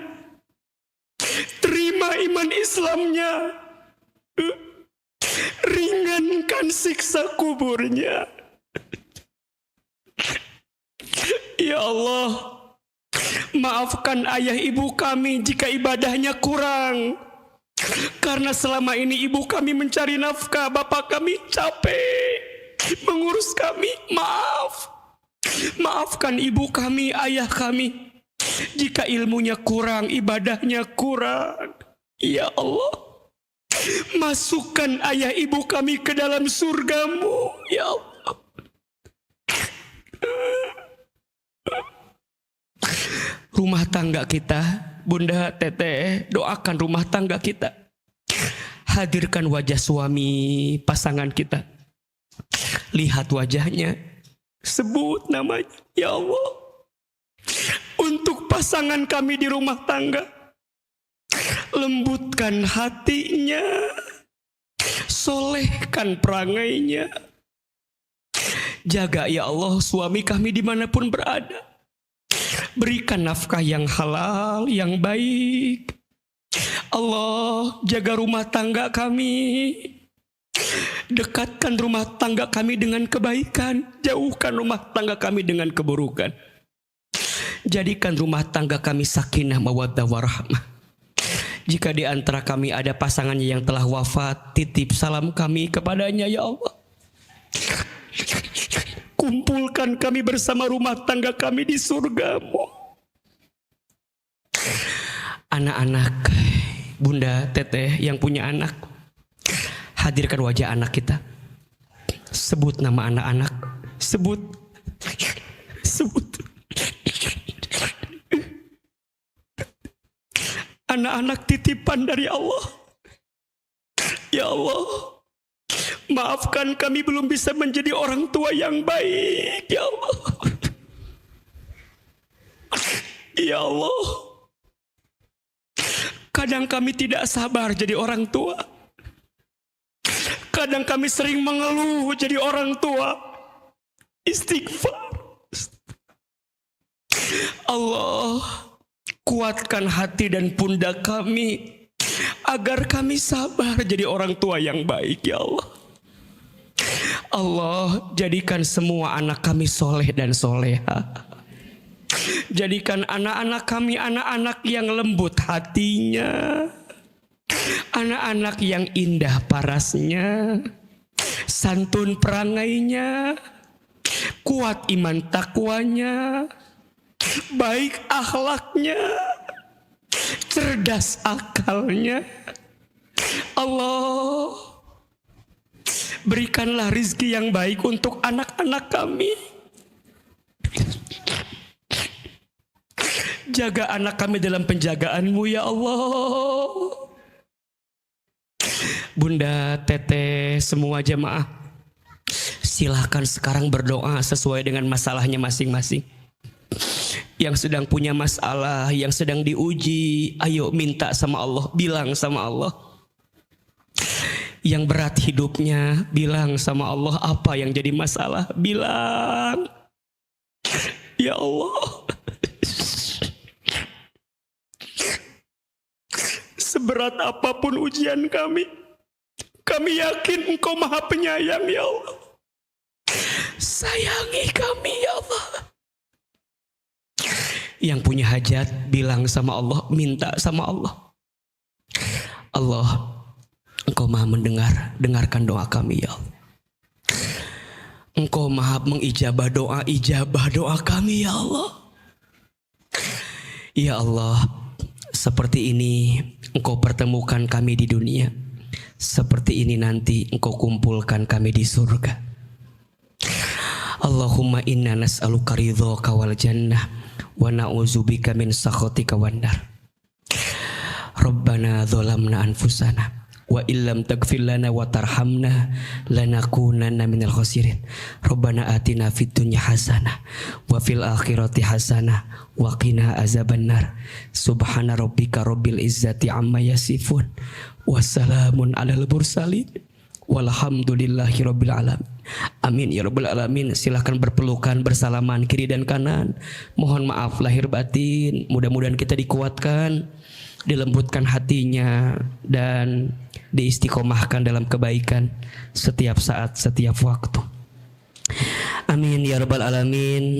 terima iman Islamnya, ringankan siksa kuburnya. Ya Allah, maafkan ayah ibu kami jika ibadahnya kurang, karena selama ini ibu kami mencari nafkah, bapak kami capek mengurus kami. Maafkan ibu kami, ayah kami jika ilmunya kurang, ibadahnya kurang. Ya Allah, masukkan ayah ibu kami ke dalam surgamu, ya Allah. Rumah tangga kita, Bunda Teteh, doakan rumah tangga kita. Hadirkan wajah suami pasangan kita. Lihat wajahnya, sebut namanya, ya Allah. Untuk pasangan kami di rumah tangga, lembutkan hatinya, solehkan perangainya. Jaga ya Allah suami kami dimanapun berada. Berikan nafkah yang halal, yang baik. Allah, jaga rumah tangga kami. Dekatkan rumah tangga kami dengan kebaikan. Jauhkan rumah tangga kami dengan keburukan. Jadikan rumah tangga kami sakinah mawaddah warahmah. Jika di antara kami ada pasangannya yang telah wafat, titip salam kami kepadanya ya Allah. Kumpulkan kami bersama rumah tangga kami di surgamu. Anak-anak, Bunda Teteh yang punya anak, hadirkan wajah anak kita. Sebut nama anak-anak. Sebut. Anak-anak titipan dari Allah. Ya Allah, maafkan kami belum bisa menjadi orang tua yang baik, ya Allah. Ya Allah, kadang kami tidak sabar jadi orang tua. Kadang kami sering mengeluh jadi orang tua. Istighfar. Allah, kuatkan hati dan pundak kami agar kami sabar jadi orang tua yang baik, ya Allah. Allah, jadikan semua anak kami soleh dan soleha. Jadikan anak-anak kami anak-anak yang lembut hatinya, anak-anak yang indah parasnya, santun perangainya, kuat iman takwanya, baik akhlaknya, cerdas akalnya. Allah, berikanlah rizki yang baik untuk anak-anak kami. Jaga anak kami dalam penjagaan-Mu ya Allah. Bunda Teteh, semua jemaah, silahkan sekarang berdoa sesuai dengan masalahnya masing-masing. Yang sedang punya masalah, yang sedang diuji, ayo minta sama Allah, bilang sama Allah. Yang berat hidupnya, bilang sama Allah apa yang jadi masalah, bilang. Ya Allah, seberat apapun ujian kami yakin Engkau Maha Penyayang ya Allah. Sayangi kami ya Allah. Yang punya hajat bilang sama Allah, minta sama Allah. Allah, Engkau maha mendengar, dengarkan doa kami ya Allah. Engkau maha mengijabah doa, ijabah doa kami ya Allah. Ya Allah, seperti ini Engkau pertemukan kami di dunia, seperti ini nanti Engkau kumpulkan kami di surga. Allahumma inna nas'aluka ridhaka wal jannah wa na'udzubika min sakhatika wan nar. Rabbana dzalamna anfusana wa illam taghfir lana wa tarhamna lanakunanna minal khasirin. Rabbana atina fid dunya hasanah wa fil akhirati hasanah wa qina azabannar. Subhana rabbika rabbil izzati amma yasifun wa salamun alal mursalin walhamdulillahi rabbil alamin. Amin ya rabbal alamin. Silahkan berpelukan, bersalaman kiri dan kanan. Mohon maaf lahir batin. Mudah-mudahan kita dikuatkan, dilembutkan hatinya, dan diistiqomahkan dalam kebaikan setiap saat, setiap waktu. Amin ya rabbal alamin.